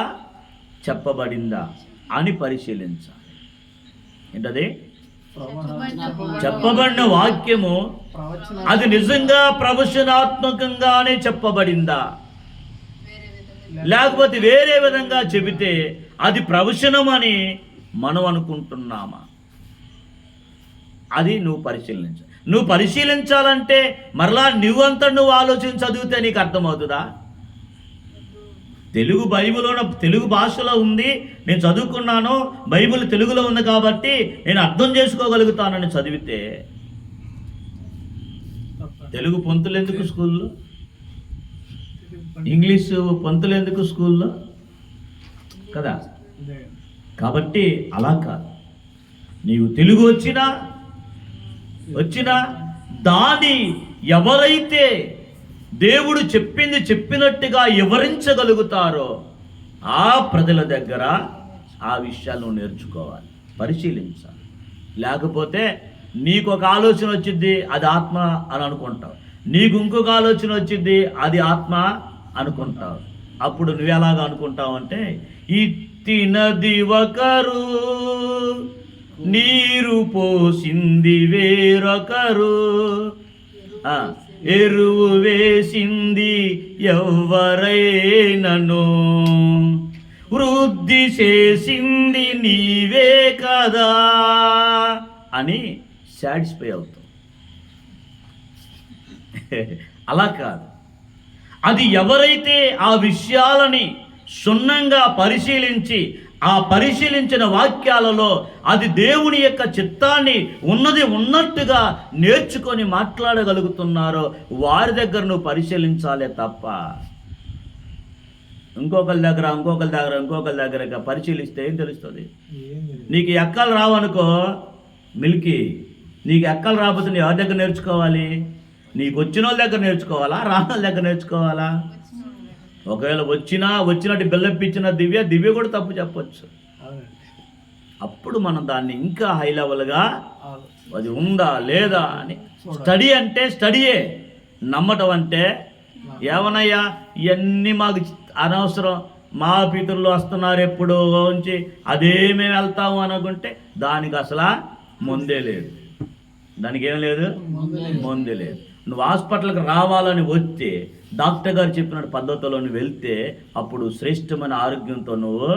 చెప్పబడిందా అని పరిశీలించాలి. ఏంటది? చెప్పబడిన వాక్యము అది నిజంగా ప్రవచనాత్మకంగానే చెప్పబడిందా లేకపోతే వేరే విధంగా చెబితే అది ప్రవచనం అని మనం అనుకుంటున్నామా? అది నువ్వు పరిశీలించాలంటే మరలా నువ్వు ఆలోచించి చదివితే నీకు అర్థమవుతుందా? తెలుగు భాషలో ఉంది, నేను చదువుకున్నాను, బైబిల్ తెలుగులో ఉంది కాబట్టి నేను అర్థం చేసుకోగలుగుతానని చదివితే తెలుగు పంతులు ఎందుకు స్కూల్లో? ఇంగ్లీషు పంతులు ఎందుకు స్కూల్లో? కదా. కాబట్టి అలా కాదు. నీవు తెలుగు వచ్చినా దాన్ని ఎవరైతే దేవుడు చెప్పినట్టుగా వివరించగలుగుతారో ఆ ప్రజల దగ్గర ఆ విషయాలను నేర్చుకోవాలి, పరిశీలించాలి. లేకపోతే నీకు ఒక ఆలోచన వచ్చింది, అది ఆత్మ అని అనుకుంటావు. నీకు ఇంకొక ఆలోచన వచ్చింది, అది ఆత్మ అనుకుంటావు. అప్పుడు నువ్వు ఎలాగ అనుకుంటావు అంటే, ఇత్తి నది ఒకరు, నీరు పోసింది వేరొకరు, ఎరువు వేసింది ఎవరైనను, వృద్ధి చేసింది నీవే కదా అని సాటిస్ఫై అవుతాం. అలా కాదు. అది ఎవరైతే ఆ విషయాలని క్షుణ్ణంగా పరిశీలించి ఆ పరిశీలించిన వాక్యాలలో అది దేవుని యొక్క చిత్తాన్ని ఉన్నది ఉన్నట్టుగా నేర్చుకొని మాట్లాడగలుగుతున్నారో వారి దగ్గర నువ్వు పరిశీలించాలే తప్ప ఇంకొకరి దగ్గర పరిశీలిస్తే ఏం తెలుస్తుంది? నీకు ఎక్కలు రావనుకో మిల్కి, నీకు ఎక్కలు రాకపోతే నీ ఎవరి దగ్గర నేర్చుకోవాలి? నీకు వచ్చిన వాళ్ళ దగ్గర నేర్చుకోవాలా, రాని వాళ్ళ దగ్గర నేర్చుకోవాలా? ఒకవేళ వచ్చినట్టు బెల్లప్పించిన దివ్య కూడా తప్పు చెప్పచ్చు. అప్పుడు మనం దాన్ని ఇంకా హై లెవెల్గా అది ఉందా లేదా అని. స్టడీ అంటే స్టడీయే, నమ్మటం అంటే ఏమనయ్యా ఇవన్నీ మాకు అనవసరం, మా పితరులు వస్తున్నారు ఎప్పుడు ఉంచి అదే మేము వెళ్తాము అనుకుంటే దానికి అసలు ముందే లేదు, దానికి ఏం లేదు, ముందే లేదు. నువ్వు హాస్పిటల్కి రావాలని వస్తే డాక్టర్ గారు చెప్పిన పద్ధతిలో నువ్వు వెళ్తే అప్పుడు శ్రేష్టమైన ఆరోగ్యంతో నువ్వు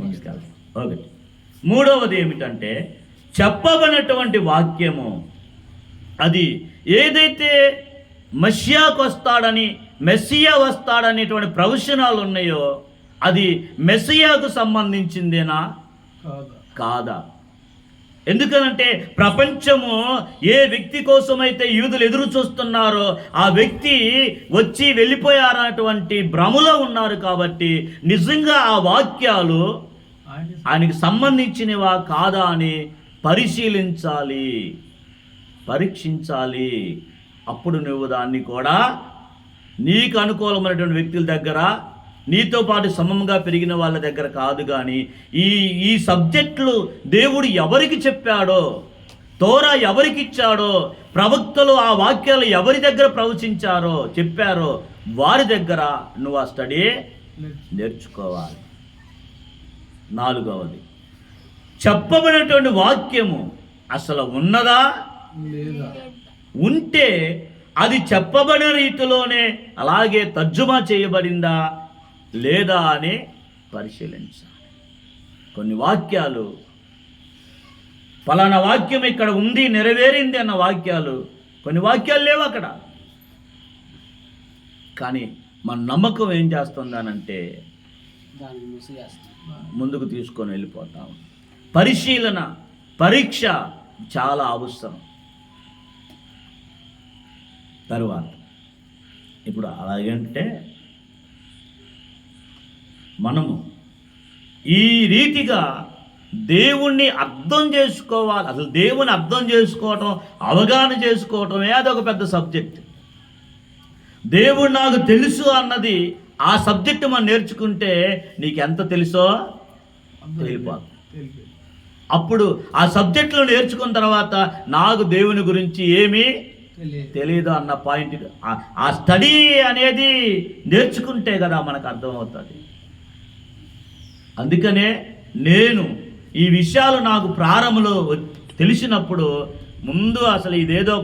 ముందుకెళ్తావు. ఒకటి. మూడవది ఏమిటంటే చెప్పబడినటువంటి వాక్యము అది ఏదైతే మెస్సియా వస్తాడనేటువంటి ప్రవచనాలు ఉన్నాయో అది మెస్సియాకు సంబంధించిందేనా కాదా? ఎందుకనంటే ప్రపంచము ఏ వ్యక్తి కోసమైతే యూదులు ఎదురు చూస్తున్నారో ఆ వ్యక్తి వచ్చి వెళ్ళిపోయారన్నటువంటి భ్రమలో ఉన్నారు. కాబట్టి నిజంగా ఆ వాక్యాలు ఆయనకి సంబంధించినవా కాదా అని పరిశీలించాలి, పరీక్షించాలి. అప్పుడు నువ్వు దాన్ని కూడా నీకు అనుకూలమైనటువంటి వ్యక్తుల దగ్గర, నీతో పాటు సమముగా పెరిగిన వాళ్ళ దగ్గర కాదు. కానీ ఈ సబ్జెక్టులు దేవుడు ఎవరికి చెప్పాడో, తోరా ఎవరికి ఇచ్చాడో, ప్రవక్తలు ఆ వాక్యాలు ఎవరి దగ్గర ప్రవచించారో చెప్పారో వారి దగ్గర నువ్వు ఆ స్టడీ నేర్చుకోవాలి. నాలుగవది, చెప్పబడినటువంటి వాక్యము అసలు ఉన్నదా లేదా, ఉంటే అది చెప్పబడిన రీతిలోనే అలాగే తర్జుమా చేయబడిందా లేదా అని పరిశీలించాలి. కొన్ని వాక్యాలు ఫలానా వాక్యం ఇక్కడ ఉంది, నెరవేరింది అన్న వాక్యాలు, కొన్ని వాక్యాలు లేవు అక్కడ. కానీ మన నమ్మకం ఏం చేస్తుందనంటే ముందుకు తీసుకొని వెళ్ళిపోతాం. పరిశీలన, పరీక్ష చాలా అవసరం. తరువాత ఇప్పుడు అలాగంటే మనము ఈ రీతిగా దేవుణ్ణి అర్థం చేసుకోవాలి. అసలు దేవుని అర్థం చేసుకోవటం, అవగాహన చేసుకోవటమే అదొక పెద్ద సబ్జెక్ట్. దేవుడు నాకు తెలుసు అన్నది ఆ సబ్జెక్టు మనం నేర్చుకుంటే నీకెంత తెలుసో తెలిపోతుంది. అప్పుడు ఆ సబ్జెక్టులు నేర్చుకున్న తర్వాత నాకు దేవుని గురించి ఏమీ తెలియదు అన్న పాయింట్, ఆ స్టడీ అనేది నేర్చుకుంటే కదా మనకు అర్థమవుతుంది. అందుకనే నేను ఈ విషయాలు నాకు ప్రారంభంలో తెలిసినప్పుడు ముందు అసలు ఇదేదో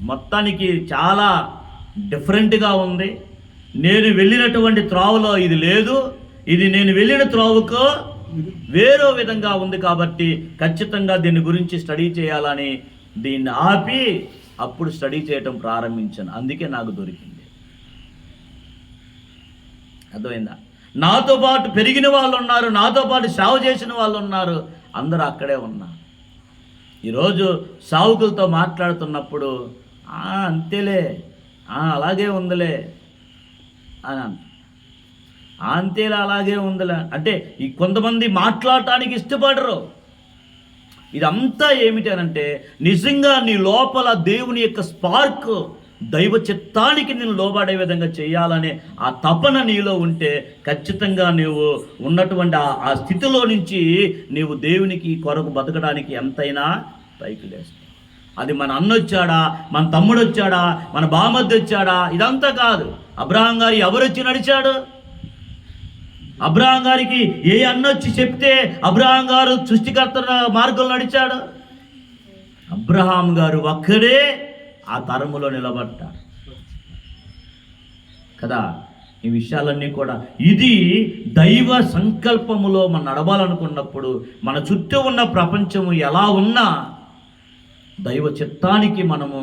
మొత్తానికి చాలా డిఫరెంట్గా ఉంది, నేను వెళ్ళినటువంటి త్రోవలో ఇది లేదు, ఇది నేను వెళ్ళిన త్రోవకు వేరో విధంగా ఉంది, కాబట్టి ఖచ్చితంగా దీని గురించి స్టడీ చేయాలని దీన్ని ఆపి అప్పుడు స్టడీ చేయటం ప్రారంభించాను. అందుకే నాకు దొరికింది. అర్థమైందా? నాతో పాటు పెరిగిన వాళ్ళు ఉన్నారు, నాతో పాటు సేవ చేసిన వాళ్ళు ఉన్నారు, అందరూ అక్కడే ఉన్నారు. ఈరోజు సావుకులతో మాట్లాడుతున్నప్పుడు అంతేలే, అలాగే ఉందిలే అని అంతేలా అలాగే ఉందిలే అంటే ఈ కొంతమంది మాట్లాడటానికి ఇష్టపడరు. ఇదంతా ఏమిటనంటే నిజంగా నీ లోపల దేవుని యొక్క స్పార్క్, దైవ చిత్తానికి నేను లోబడే విధంగా చేయాలనే ఆ తపన నీలో ఉంటే ఖచ్చితంగా నీవు ఉన్నటువంటి ఆ స్థితిలో నుంచి నీవు దేవునికి కొరకు బతకడానికి ఎంతైనా పైకి లేస్తావు. అది మన అన్న వచ్చాడా, మన తమ్ముడు వచ్చాడా, మన బామద్ది వచ్చాడా, ఇదంతా కాదు. అబ్రహాం గారు ఎవరొచ్చి నడిచాడు? అబ్రహాం గారికి ఏ అన్న వచ్చి చెప్తే అబ్రహాం గారు సృష్టికర్త మార్గంలో నడిచాడు? అబ్రహాం గారు ఒక్కడే ఆ తరములో నిలబడ్డాడు కదా. ఈ విషయాలన్నీ కూడా ఇది దైవ సంకల్పములో మనం నడవాలనుకున్నప్పుడు మన చుట్టూ ఉన్న ప్రపంచము ఎలా ఉన్నా దైవ చిత్తానికి మనము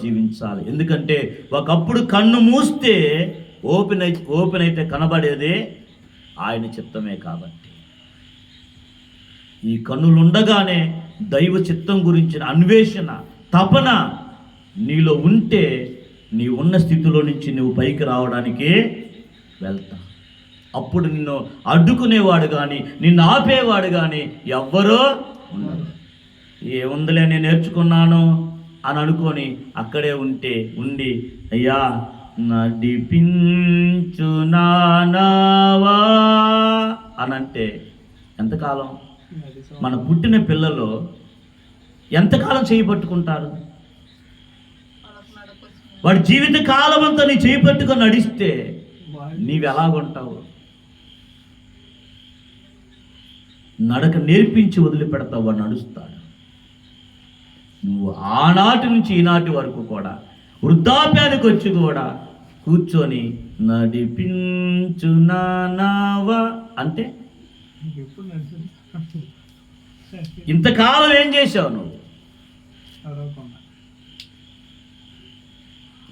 జీవించాలి. ఎందుకంటే ఒకప్పుడు కన్ను మూస్తే ఓపెన్ అయితే కనబడేదే ఆయన చిత్తమే. కాబట్టి ఈ కన్నులుండగానే దైవ చిత్తం గురించిన అన్వేషణ, తపన నీలో ఉంటే నీ ఉన్న స్థితిలో నుంచి నువ్వు పైకి రావడానికి వెళ్తా. అప్పుడు నిన్ను అడ్డుకునేవాడు కానీ నిన్ను ఆపేవాడు కానీ ఎవ్వరో ఉండరు. ఏముందిలే నేను నేర్చుకున్నాను అని అనుకొని అక్కడే ఉండి అయ్యా నడిపించు నానావా అనంటే ఎంతకాలం? మన పుట్టిన పిల్లలు ఎంతకాలం చేయి పట్టుకుంటారు? వాడి జీవిత కాలం అంతా నీ చేయి పట్టుకొని నడిస్తే నీవు ఎలాగుంటావు? నడక నేర్పించి వదిలిపెడతావు, వాడు నడుస్తాడు. నువ్వు ఆనాటి నుంచి ఈనాటి వరకు కూడా వృద్ధాప్యానికి వచ్చి కూడా కూర్చొని నడిపించు నావా అంటే ఇంతకాలం ఏం చేశావు నువ్వు?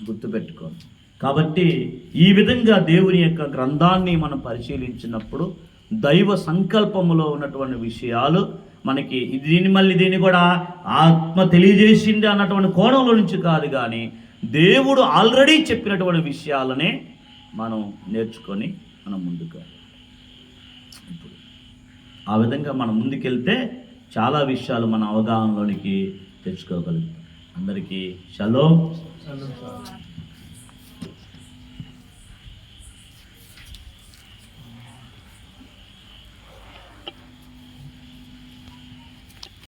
గుర్తుపెట్టుకో. కాబట్టి ఈ విధంగా దేవుని యొక్క గ్రంథాన్ని మనం పరిశీలించినప్పుడు దైవ సంకల్పములో ఉన్నటువంటి విషయాలు మనకి దీన్ని కూడా ఆత్మ తెలియజేసింది అన్నటువంటి కోణంలో నుంచి కాదు, కానీ దేవుడు ఆల్రెడీ చెప్పినటువంటి విషయాలనే మనం నేర్చుకొని మనం ముందుకు ఇప్పుడు ఆ విధంగా మనం ముందుకెళ్తే చాలా విషయాలు మన అవగాహనలోనికి తెచ్చుకోగలుగుతాం. అందరికీ షలోమ్.